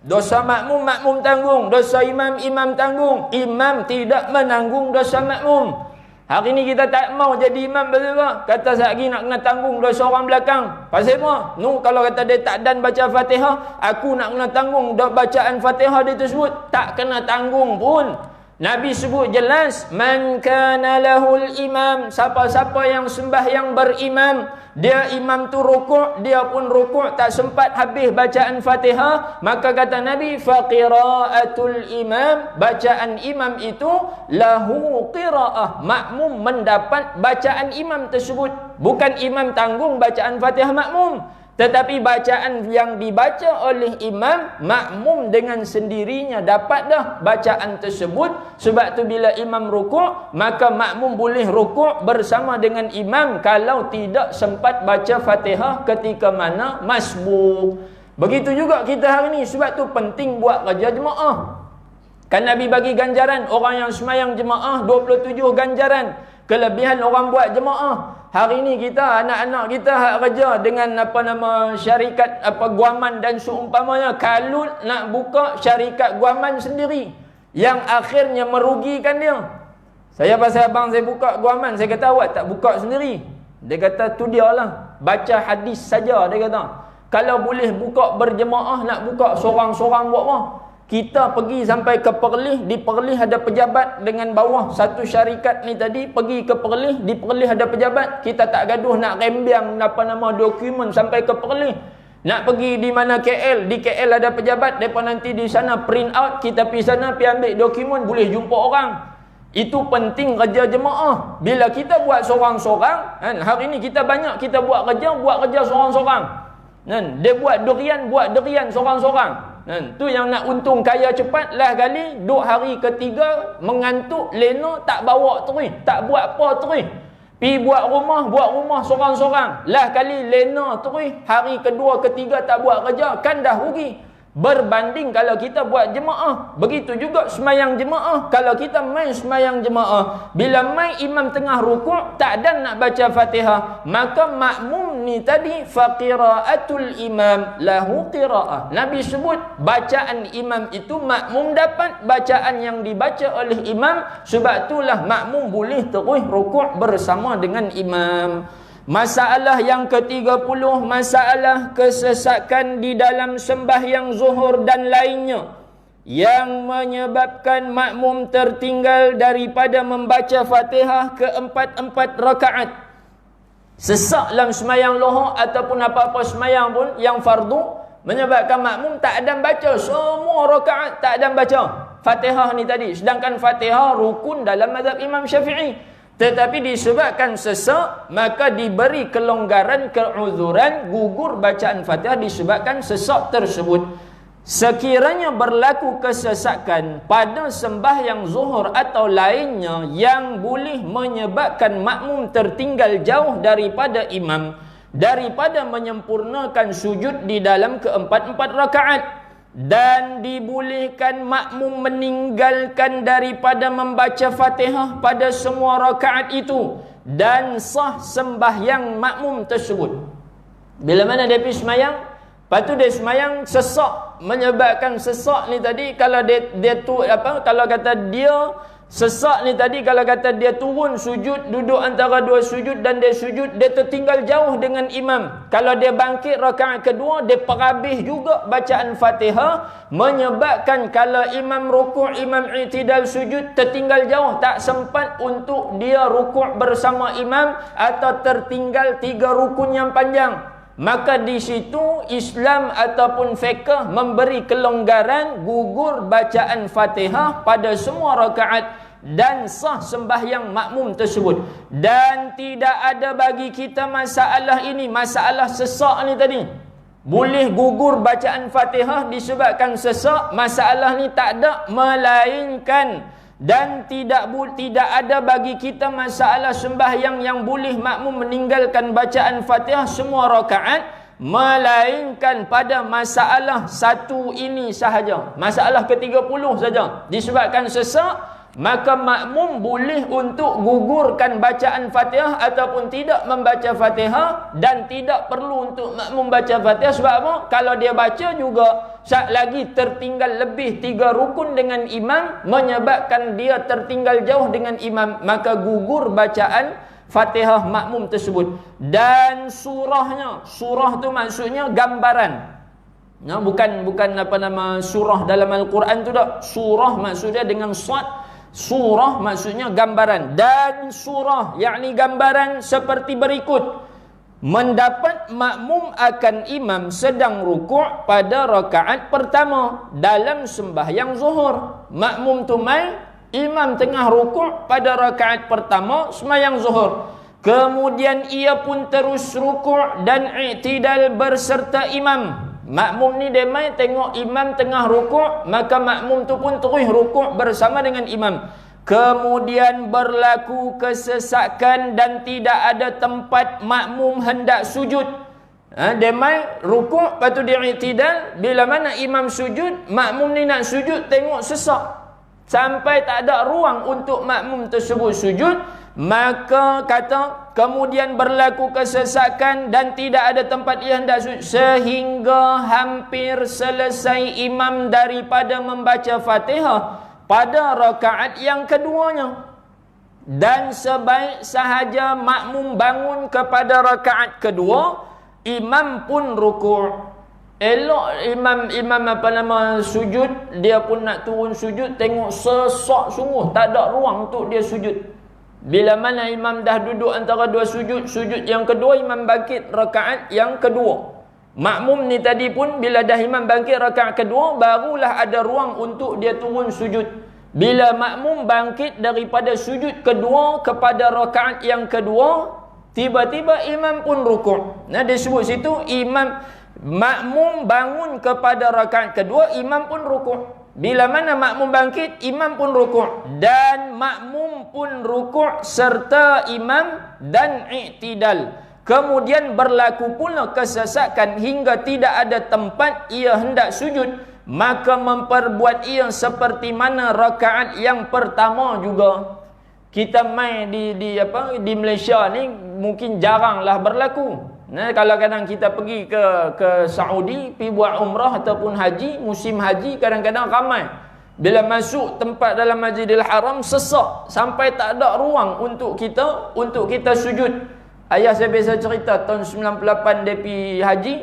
Dosa makmum, makmum tanggung. Dosa imam, imam tanggung. Imam tidak menanggung dosa makmum. Hari ni kita tak mau jadi imam, pasal apa? Kata sekali nak kena tanggung dosa orang belakang. Pasal apa? Kalau kata dia tak dan baca Fatihah, aku nak kena tanggung bacaan Fatihah dia tersebut. Tak kena tanggung pun. Nabi sebut jelas, man kana lahul imam, siapa-siapa yang sembahyang berimam, dia imam tu rukuk, dia pun rukuk, tak sempat habis bacaan Fatihah, maka kata Nabi, fa qiraatul imam, bacaan imam itu lahu qiraah, makmum mendapat bacaan imam tersebut. Bukan imam tanggung bacaan Fatihah makmum, tetapi bacaan yang dibaca oleh imam, makmum dengan sendirinya dapat dah bacaan tersebut. Sebab tu bila imam rukuk, maka makmum boleh rukuk bersama dengan imam kalau tidak sempat baca Fatihah ketika mana masbuk. Begitu juga kita hari ni. Sebab tu penting buat kerja jemaah. Kan Nabi bagi ganjaran orang yang sembahyang jemaah 27 ganjaran. Kelebihan orang buat jemaah. Hari ni kita, anak-anak kita hak kerja dengan syarikat guaman dan seumpamanya, kalau nak buka syarikat guaman sendiri yang akhirnya merugikan dia. Saya pasal abang saya buka guaman, saya kata awak tak buka sendiri. Dia kata tu dia lah, baca hadis saja, dia kata. Kalau boleh buka berjemaah, nak buka sorang-sorang buat apa? Kita pergi sampai ke Perlis, di Perlis ada pejabat dengan bawah satu syarikat ni tadi, pergi ke Perlis, di Perlis ada pejabat, kita tak gaduh nak rembiang dokumen sampai ke Perlis. Nak pergi di mana KL, di KL ada pejabat, mereka nanti di sana print out, kita pergi sana pergi ambil dokumen, boleh jumpa orang. Itu penting kerja jemaah. Bila kita buat sorang-sorang, kan, hari ni kita banyak kita buat kerja sorang-sorang. Kan, dia buat durian sorang-sorang. Tu yang nak untung kaya cepat, lah kali duk hari ketiga mengantuk, lena, tak bawa terus, tak buat apa terus. Pi buat rumah sorang-sorang, lah kali lena terus, hari kedua ketiga tak buat kerja, kan dah rugi. Berbanding kalau kita buat jemaah. Begitu juga semayang jemaah. Kalau kita main semayang jemaah, bila main imam tengah rukuk, tak ada nak baca Fatihah, maka makmum ni tadi, faqiraatul imam lahu qiraah. Nabi sebut bacaan imam itu makmum dapat bacaan yang dibaca oleh imam. Sebab itulah makmum boleh terus rukuk bersama dengan imam. Masalah yang ke-30, masalah kesesakan di dalam sembahyang zuhur dan lainnya yang menyebabkan makmum tertinggal daripada membaca Fatihah ke-4 rakaat. Sesak dalam sembahyang lohor ataupun apa-apa sembahyang pun yang fardu, menyebabkan makmum tak ada baca semua rakaat, tak ada baca Fatihah ni tadi. Sedangkan Fatihah rukun dalam mazhab Imam Syafi'i. Tetapi disebabkan sesak, maka diberi kelonggaran, keuzuran, gugur bacaan Fatihah disebabkan sesak tersebut. Sekiranya berlaku kesesakan pada sembahyang zuhur atau lainnya yang boleh menyebabkan makmum tertinggal jauh daripada imam, daripada menyempurnakan sujud di dalam ke-4 rakaat, dan dibolehkan makmum meninggalkan daripada membaca Fatihah pada semua rakaat itu, dan sah sembahyang makmum tersebut. Bila mana dia pergi sembahyang, lepas tu dia sembahyang sesak, menyebabkan sesak ni tadi, kalau kalau kata dia sesak ni tadi, kalau kata dia turun sujud, duduk antara dua sujud dan dia sujud, dia tertinggal jauh dengan imam. Kalau dia bangkit rakaat kedua, dia perhabis juga bacaan Fatihah, menyebabkan kalau imam rukuk, imam i'tidal sujud, tertinggal jauh, tak sempat untuk dia rukuk bersama imam, atau tertinggal 3 rukun yang panjang. Maka di situ Islam ataupun fiqh memberi kelonggaran, gugur bacaan Fatihah pada semua rakaat dan sah sembahyang makmum tersebut. Dan tidak ada bagi kita masalah ini, masalah sesak ni tadi. Boleh gugur bacaan Fatihah disebabkan sesak, masalah ni tak ada, melainkan dan tidak ada bagi kita masalah sembahyang yang boleh makmum meninggalkan bacaan Fatihah semua rakaat, melainkan pada masalah satu ini sahaja, masalah ke-30 saja. Disebabkan sesak, maka makmum boleh untuk gugurkan bacaan Fatihah ataupun tidak membaca Fatihah, dan tidak perlu untuk makmum baca Fatihah. Sebab apa? Kalau dia baca juga, saat lagi tertinggal lebih 3 rukun dengan imam, menyebabkan dia tertinggal jauh dengan imam, maka gugur bacaan Fatihah makmum tersebut. Dan surahnya, surah tu maksudnya gambaran. Nah, bukan surah dalam Al-Quran tu tak. Surah maksudnya dengan sad. Surah maksudnya gambaran. Dan surah yakni gambaran seperti berikut: mendapat makmum akan imam sedang rukuk pada rakaat pertama dalam sembahyang zuhur. Makmum tu main, imam tengah rukuk pada rakaat pertama sembahyang zuhur. Kemudian ia pun terus rukuk dan i'tidal berserta imam. Makmum ni dia main tengok imam tengah rukuk, maka makmum tu pun terus rukuk bersama dengan imam. Kemudian berlaku kesesakan dan tidak ada tempat makmum hendak sujud. Dia main rukuk, lepas tu dia i'tidal. Bila mana imam sujud, makmum ni nak sujud, tengok sesak, sampai tak ada ruang untuk makmum tersebut sujud. Maka kata, kemudian berlaku kesesakan dan tidak ada tempat ia hendak sujud sehingga hampir selesai imam daripada membaca Fatihah pada rakaat yang keduanya. Dan sebaik sahaja makmum bangun kepada rakaat kedua, imam pun rukuk. Elok imam sujud, dia pun nak turun sujud, tengok sesak sungguh, tak ada ruang untuk dia sujud. Bila mana imam dah duduk antara dua sujud yang kedua, imam bangkit rakaat yang kedua. Makmum ni tadi pun bila dah imam bangkit rakaat kedua, barulah ada ruang untuk dia turun sujud. Bila makmum bangkit daripada sujud kedua kepada rakaat yang kedua, tiba-tiba imam pun rukuk. Nah, dia sebut situ makmum bangun kepada rakaat kedua, imam pun rukuk. Bila mana makmum bangkit, imam pun rukuk. Dan makmum pun rukuk serta imam dan i'tidal. Kemudian berlaku pula kesesakan hingga tidak ada tempat ia hendak sujud. Maka memperbuat ia seperti mana rakaat yang pertama juga. Kita main di Malaysia ni mungkin jaranglah berlaku. Nah, kalau kadang kita pergi ke Saudi, pergi buat umrah ataupun haji, musim haji kadang-kadang ramai. Bila masuk tempat dalam Masjidil Haram sesak sampai tak ada ruang untuk kita sujud. Ayah saya biasa cerita tahun 98 dia pergi haji,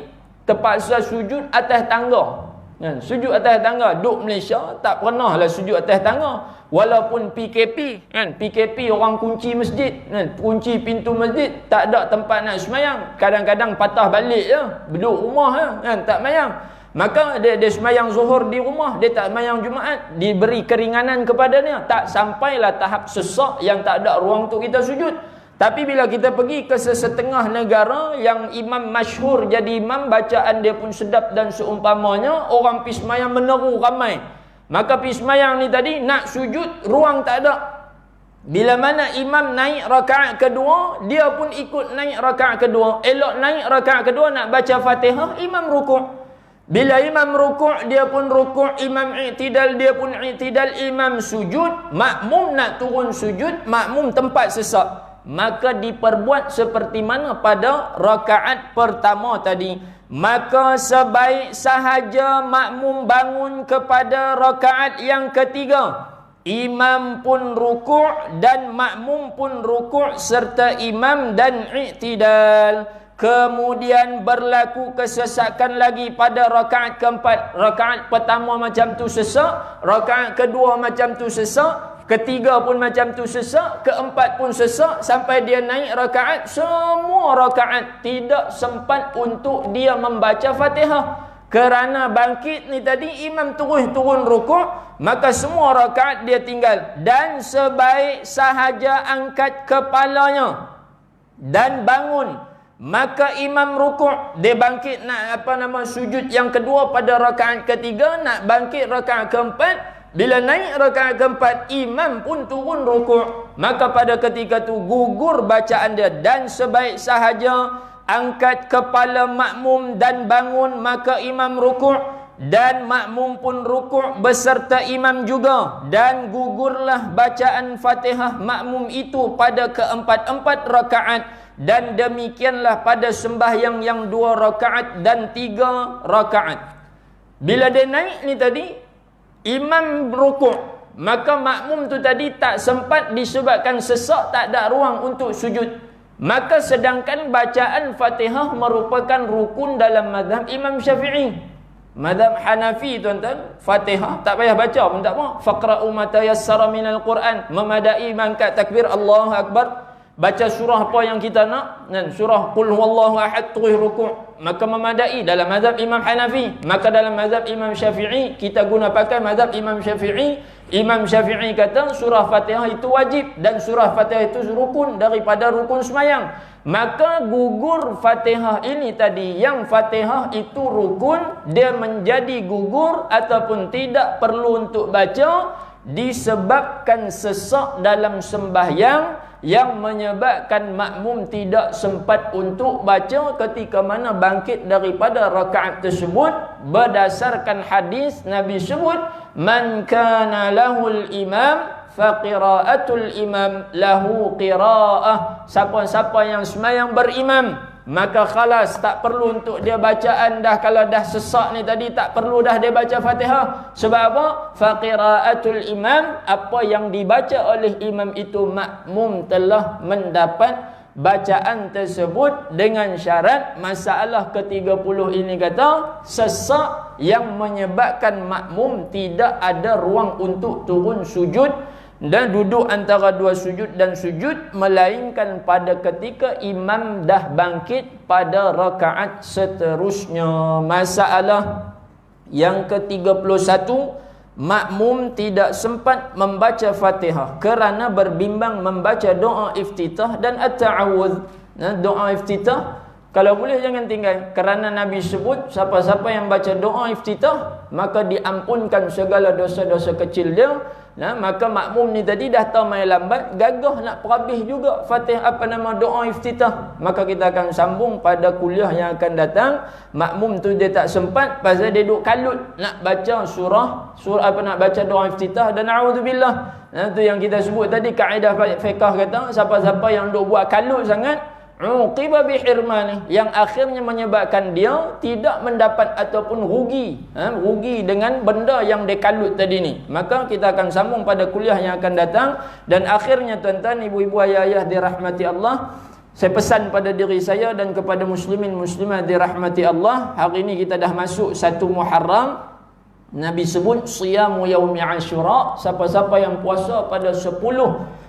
terpaksa sujud atas tangga. Sujud atas tangga. Duk Malaysia tak pernah lah sujud atas tangga. Walaupun PKP PKP orang kunci masjid, kunci pintu masjid, tak ada tempat nak semayang. Kadang-kadang patah balik je, duduk rumah tak semayang. Maka dia semayang zuhur di rumah, dia tak semayang Jumaat. Diberi keringanan kepadanya, tak sampailah tahap sesak yang tak ada ruang untuk kita sujud. Tapi bila kita pergi ke sesetengah negara yang imam masyhur jadi imam, bacaan dia pun sedap dan seumpamanya, orang pergi semayang meneru ramai. Maka pergi semayang ni tadi, nak sujud, ruang tak ada. Bila mana imam naik rakaat kedua, dia pun ikut naik rakaat kedua. Elok naik rakaat kedua nak baca Fatihah, imam rukuk. Bila imam rukuk, dia pun rukuk. Imam i'tidal, dia pun i'tidal. Imam sujud, makmum nak turun sujud, makmum tempat sesak. Maka diperbuat seperti mana pada rakaat pertama tadi. Maka sebaik sahaja makmum bangun kepada rakaat yang ketiga, imam pun rukuk dan makmum pun rukuk serta imam dan i'tidal. Kemudian berlaku kesesakan lagi pada rakaat keempat. Rakaat pertama macam tu sesak, rakaat kedua macam tu sesak, ketiga pun macam tu sesak, keempat pun sesak, sampai dia naik rakaat, semua rakaat tidak sempat untuk dia membaca Fatihah. Kerana bangkit ni tadi imam terus turun rukuk, maka semua rakaat dia tinggal. Dan sebaik sahaja angkat kepalanya dan bangun, maka imam rukuk, dia bangkit nak sujud yang kedua pada rakaat ketiga, nak bangkit rakaat keempat. Bila naik rakaat keempat, imam pun turun rukuk. Maka pada ketika tu gugur bacaan dia. Dan sebaik sahaja angkat kepala makmum dan bangun, maka imam rukuk dan makmum pun rukuk beserta imam juga. Dan gugurlah bacaan Fatihah makmum itu pada keempat-empat rakaat. Dan demikianlah pada sembahyang yang 2 rakaat dan 3 rakaat. Bila dia naik ni tadi, imam rukuk, maka makmum tu tadi tak sempat disebabkan sesak, tak ada ruang untuk sujud. Maka sedangkan bacaan Fatihah merupakan rukun dalam mazhab Imam Syafi'i. Mazhab Hanafi tuan-tuan, Fatihah tak payah baca pun tak apa. Faqra'u ma tayassara minal Quran, memadai mangkat takbir Allahu Akbar. Baca surah apa yang kita nak, dan surah Qul huwallahu ahad terus rukuk, maka memadai dalam mazhab Imam Hanafi. Maka dalam mazhab Imam Syafi'i, kita guna pakai mazhab Imam Syafi'i. Imam Syafi'i kata surah Fatihah itu wajib dan surah Fatihah itu rukun daripada rukun semayang. Maka gugur Fatihah ini tadi, yang Fatihah itu rukun, dia menjadi gugur ataupun tidak perlu untuk baca disebabkan sesak dalam sembahyang yang menyebabkan makmum tidak sempat untuk baca ketika mana bangkit daripada rakaat tersebut. Berdasarkan hadis Nabi sebut, man kana lahul imam faqira'atul imam lahu qira'ah. Siapa-siapa yang sembahyang berimam, maka khalas, tak perlu untuk dia bacaan dah. Kalau dah sesak ni tadi, tak perlu dah dia baca Fatihah. Sebab apa? Faqira'atul imam, apa yang dibaca oleh imam itu, makmum telah mendapat bacaan tersebut dengan syarat masalah ke-30 ini kata sesak yang menyebabkan makmum tidak ada ruang untuk turun sujud dan duduk antara dua sujud dan sujud, melainkan pada ketika imam dah bangkit pada rakaat seterusnya. Masalah yang ke-31, makmum tidak sempat membaca Fatihah kerana berbimbang membaca doa iftitah dan at-ta'awudz. Doa iftitah kalau boleh jangan tinggal, kerana Nabi sebut siapa-siapa yang baca doa iftitah maka diampunkan segala dosa-dosa kecil dia. Maka makmum ni tadi dah tahu main lambat, gagah nak perhabis juga Fatihah doa iftitah. Maka kita akan sambung pada kuliah yang akan datang. Makmum tu dia tak sempat pasal dia duduk kalut nak baca surah nak baca doa iftitah dan a'udzubillah. Tu yang kita sebut tadi, kaedah fiqh kata siapa-siapa yang duk buat kalut sangat, uqiba bihirmani, yang akhirnya menyebabkan dia tidak mendapat ataupun rugi dengan benda yang dia kalut tadi ni. Maka kita akan sambung pada kuliah yang akan datang. Dan akhirnya tuan-tuan, ibu-ibu, ayah-ayah dirahmati Allah, saya pesan pada diri saya dan kepada muslimin muslimat dirahmati Allah, hari ini kita dah masuk 1 Muharram. Nabi sebut siyamu yaumi Ashura, siapa-siapa yang puasa pada 10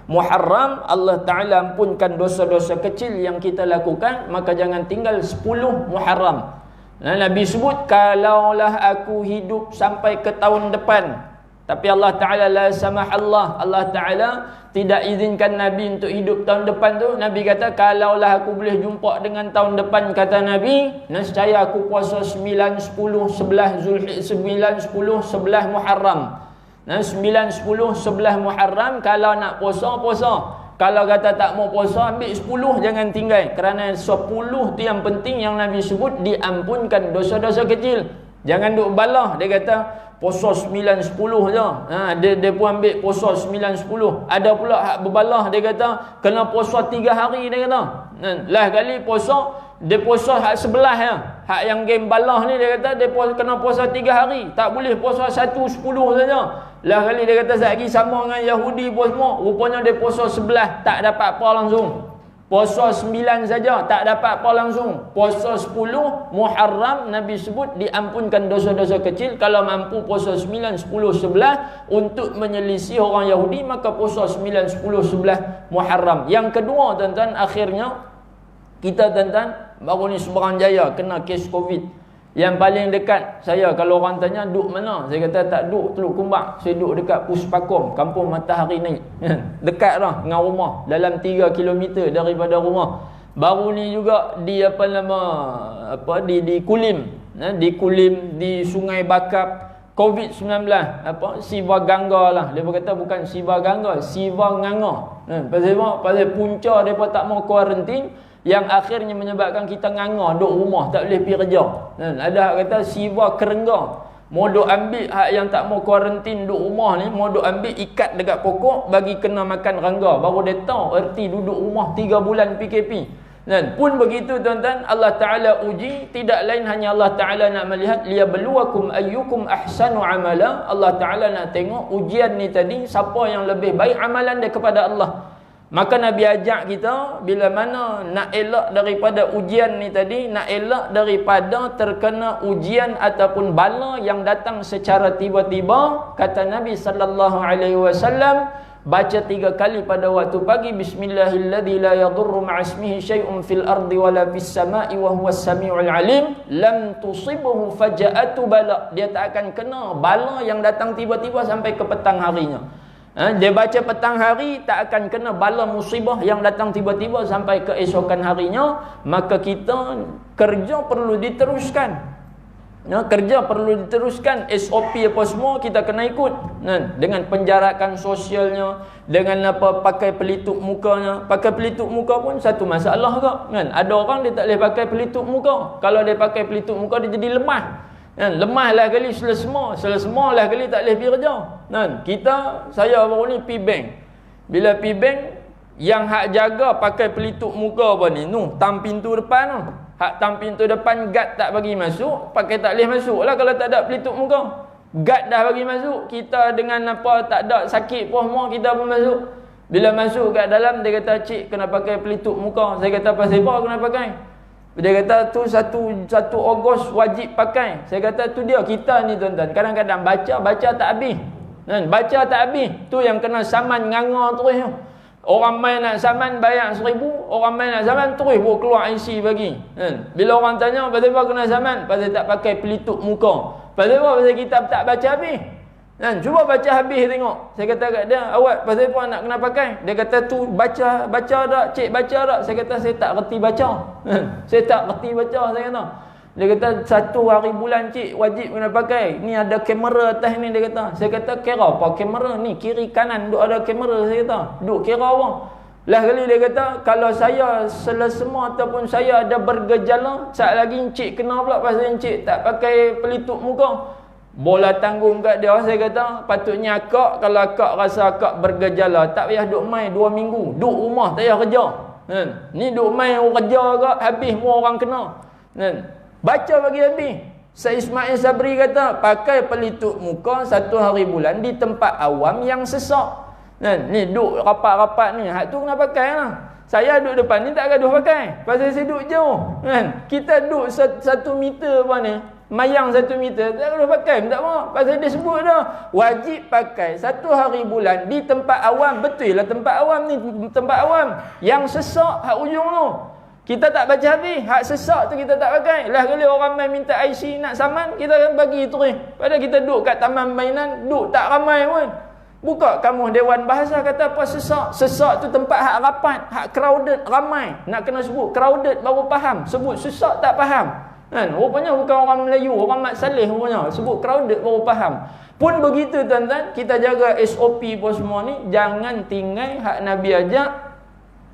Muharram, Allah Ta'ala ampunkan dosa-dosa kecil yang kita lakukan. Maka jangan tinggal 10 Muharram. Nabi sebut, kalaulah aku hidup sampai ke tahun depan, tapi Allah Ta'ala la samahallah, Allah Ta'ala tidak izinkan Nabi untuk hidup tahun depan tu. Nabi kata, kalaulah aku boleh jumpa dengan tahun depan, kata Nabi, nescaya aku puasa 9, 10, 11 Zulhijjah, 9, 10, 11 Muharram. 9, 10, 11 Muharram. Kalau nak puasa, puasa. Kalau kata tak mau puasa, ambil 10, jangan tinggal. Kerana 10 tu yang penting, yang Nabi sebut diampunkan dosa-dosa kecil. Jangan duk balah. Dia kata puasa 9, 10 je. Dia pun ambil puasa 9, 10. Ada pula hak berbalah. Dia kata kena puasa 3 hari. Dia kata lah kali puasa, dia puasa hak sebelah ya. Hak yang game balah ni, dia kata dia kena puasa 3 hari. Tak boleh puasa 1, 10 saja. Lah kali dia kata lagi sama dengan Yahudi pun semua. Rupanya dia puasa sebelah, tak dapat apa langsung. Puasa 9 saja, tak dapat apa langsung. Puasa 10 Muharram, Nabi sebut diampunkan dosa-dosa kecil. Kalau mampu puasa 9, 10, 11 untuk menyelisih orang Yahudi, maka puasa 9, 10, 11 Muharram. Yang kedua tuan-tuan, akhirnya kita tuan-tuan baru ni seberang jaya kena kes Covid. Yang paling dekat saya, kalau orang tanya duduk mana, saya kata tak duduk Teluk Kumbak, saya duduk dekat Puspakom, Kampung Matahari Naik. Dekat lah dengan rumah, dalam 3 km daripada rumah. Baru ni juga di di Kulim, di Kulim, di Sungai Bakap, COVID-19, Siva Gangga lah. Dia berkata bukan Siva Gangga, Siva Nganga. Pasal apa? Pasal punca mereka tak mau kuarantin, yang akhirnya menyebabkan kita nganga duduk rumah, tak boleh pergi kerja. Ada hak kata Siva Kerengga, mau duk ambil hak yang tak mau kuarantin duduk rumah ni, mau duk ambil ikat dekat pokok bagi kena makan rangga, baru dia tahu erti duduk rumah 3 bulan PKP. Dan pun begitu tuan-tuan, Allah Ta'ala uji, tidak lain hanya Allah Ta'ala nak melihat liyabluwakum ayyukum ahsanu amala. Allah Ta'ala nak tengok ujian ni tadi, siapa yang lebih baik amalan dia kepada Allah. Maka Nabi ajak kita, bila mana nak elak daripada ujian ni tadi, nak elak daripada terkena ujian ataupun bala yang datang secara tiba-tiba, kata Nabi sallallahu alaihi wasallam, baca 3 kali pada waktu pagi, bismillahilladzi la yadurru ma'asmihi syai'un fil ardi wala fis sama'i wa huwas samiul alim, lam tusibhu faja'atu bala. Dia tak akan kena bala yang datang tiba-tiba sampai ke petang harinya. Dia baca petang hari, tak akan kena bala musibah yang datang tiba-tiba sampai keesokan harinya. Maka kita kerja perlu diteruskan. Kerja perlu diteruskan. SOP apa semua kita kena ikut. Dengan penjarakan sosialnya, dengan pakai pelitup mukanya. Pakai pelitup muka pun satu masalah kak. Ada orang dia tak boleh pakai pelitup muka. Kalau dia pakai pelitup muka, dia jadi lemah. Kan, lemahlah kali selesema lah kali tak boleh pergi kerja. Kan, saya baru ni pergi bank. Bila pergi bank, yang hak jaga pakai pelitup muka apa ni, tam pintu depan tu. Hak tam pintu depan guard tak bagi masuk, pakai tak boleh masuk lah kalau tak ada pelitup muka. Guard dah bagi masuk, kita dengan apa tak ada sakit pun semua kita pun masuk. Bila masuk kat dalam, dia kata, "Cik kena pakai pelitup muka." Saya kata, "Pasal apa kena pakai?" Dia kata, "Tu 1 Ogos wajib pakai." Saya kata, "Tu dia kita ni tuan-tuan, kadang-kadang baca tak habis." Kan, baca tak habis, tu yang kena saman nganga terus. Orang main nak saman bayar 1,000, orang main nak saman terus bawa keluar IC bagi. Kan, bila orang tanya, "Pasal apa kena saman?" "Pasal tak pakai pelitup muka." "Pasal apa?" "Pasal kitab tak baca habis." Kan, "Cuba baca habis tengok." Saya kata kat dia, "Awak pasal apa nak kena pakai?" Dia kata, "Tu baca tak cik, baca tak?" Saya kata, "Saya tak reti baca." "Saya tak reti baca," saya kata. Dia kata, "1 hari bulan cik wajib kena pakai. Ni ada kamera atas ni," dia kata. Saya kata, "Kira apa kamera ni? Kiri kanan duk ada kamera," saya kata. "Duk kira apa?" Lah kali dia kata, "Kalau saya selesema ataupun saya ada bergejala, saat lagi encik kena pula pasal encik tak pakai pelitup muka." Bola tanggung kat dia. Saya kata, patutnya akak, kalau akak rasa akak bergejala, tak payah duk main 2 minggu, duk rumah tak payah kerja. Kan, ni duk main kerja agak habis semua orang kena. Kan, baca bagi habis. Syekh Ismail Sabri kata, pakai pelitup muka 1 hari bulan di tempat awam yang sesak. Kan, ni duk rapat-rapat ni, hak tu kena pakai lah. Saya duduk depan ni tak gaduh pakai, pasal saya duduk jauh. Kan, kita duduk 1 meter apa ni, mayang 1 meter, tak gaduh pakai, tak apa. Pasal dia sebut dah, wajib pakai 1 hari bulan di tempat awam. Betul lah tempat awam ni, tempat awam yang sesak hak ujung tu. Kita tak baca habis, hak sesak tu kita tak pakai. Lah kali orang main minta IC nak saman, kita akan bagi terus. Padahal kita duduk kat taman mainan, duduk tak ramai pun. Buka kamus Dewan Bahasa, kata apa sesak? Sesak tu tempat hak rapat, hak crowded, ramai. Nak kena sebut crowded baru faham. Sebut sesak tak faham. Kan, rupanya bukan orang Melayu, orang Mat Saleh rupanya. Sebut crowded baru faham. Pun begitu tuan-tuan, kita jaga SOP pun semua ni. Jangan tinggal hak Nabi ajak.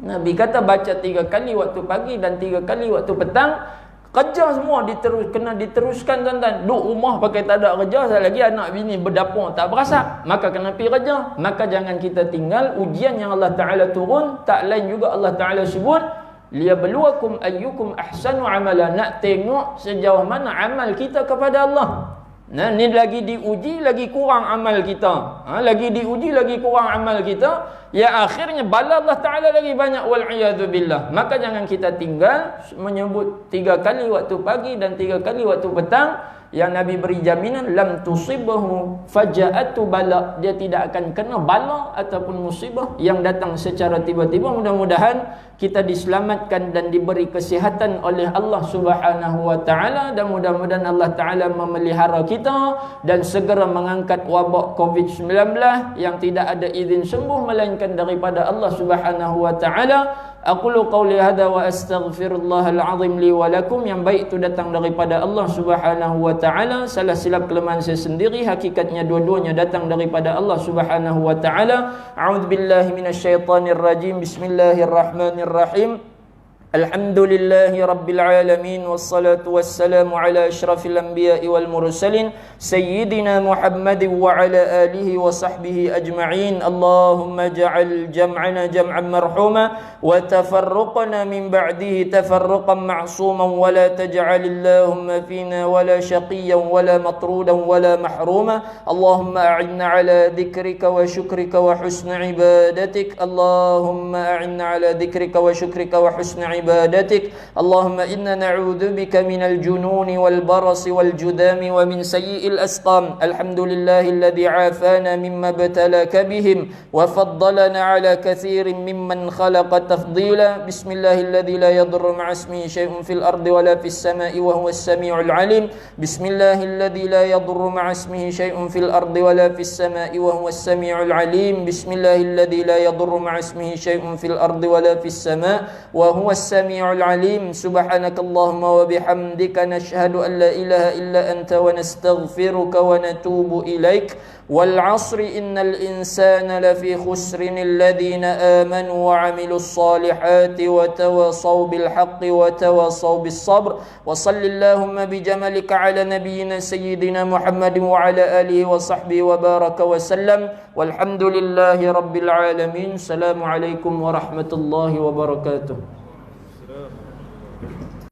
Nabi kata baca 3 kali waktu pagi dan 3 kali waktu petang. Kerja semua kena diteruskan tuan-tuan. Duk rumah pakai tak ada kerja, sekali lagi anak bini berdapur tak berasap, maka kena pergi kerja. Maka jangan kita tinggal ujian yang Allah Ta'ala turun. Tak lain juga Allah Ta'ala sebut, liyabluwakum ayyukum ahsanu amala. Nak tengok sejauh mana amal kita kepada Allah. Nah, ni lagi diuji, lagi kurang amal kita. Lagi diuji, lagi kurang amal kita. Ya akhirnya bala Allah Ta'ala lagi banyak, wal'iyadhu billah. Maka jangan kita tinggal menyebut 3 kali waktu pagi dan 3 kali waktu petang. Yang Nabi beri jaminan, lam tusibahu faja'atu bala. Dia tidak akan kena bala ataupun musibah yang datang secara tiba-tiba. Mudah-mudahan kita diselamatkan dan diberi kesihatan oleh Allah Subhanahu wa Ta'ala. Dan mudah-mudahan Allah Ta'ala memelihara kita dan segera mengangkat wabak COVID-19 yang tidak ada izin sembuh melainkan daripada Allah Subhanahu wa Ta'ala. Aqulu qawli hadha wa astaghfirullahal azim li wa lakum. Yang baik itu datang daripada Allah Subhanahu wa Ta'ala. Salah silap kelemahan saya sendiri, hakikatnya dua-duanya datang daripada Allah Subhanahu wa Ta'ala. A'udzubillahi minasyaitonir rajim. Bismillahirrahmanirrahim. Alhamdulillahi Rabbil Alamin. Wassalatu wassalamu ala ashrafil anbiya'i wal mursalin Sayyidina Muhammadin wa ala alihi wa sahbihi ajma'in. Allahumma ja'al jam'ana jam'an marhuma wa tafarruqana min ba'dihi tafarruqan ma'suman wa la taj'al Allahumma fina wa la shaqiyyan wa la matrudan wa la mahruma. Allahumma a'inna ala dhikrika wa syukrika wa husni ibadatik. Allahumma a'inna ala dhikrika wa syukrika wa husni عبادتك. اللهم إنا نعوذ بك من الجنون والبرص والجذام ومن سيء الأسقام. الحمد لله الذي عافانا مما ابتلاك بهم وفضلنا على كثير ممن خلق تفضيلا. بسم الله الذي لا يضر مع اسمه شيء في الأرض ولا في السماء وهو السميع العليم. بسم الله الذي لا يضر مع اسمه شيء في الأرض ولا في السماء وهو السميع العليم. بسم الله الذي لا يضر مع اسمه شيء في الأرض ولا في السماء وهو السميع السميع العليم. سبحانك اللهم وبحمدك نشهد أن لا إله إلا أنت ونستغفرك ونتوب إليك. والعصر إن الإنسان لفي خسر الذين آمنوا وعملوا الصالحات وتواصوا بالحق وتواصوا بالصبر. وصل اللهم بجمالك على نبينا سيدنا محمد وعلى آله وصحبه وبارك وسلم. والحمد لله رب العالمين. السلام عليكم ورحمة الله وبركاته.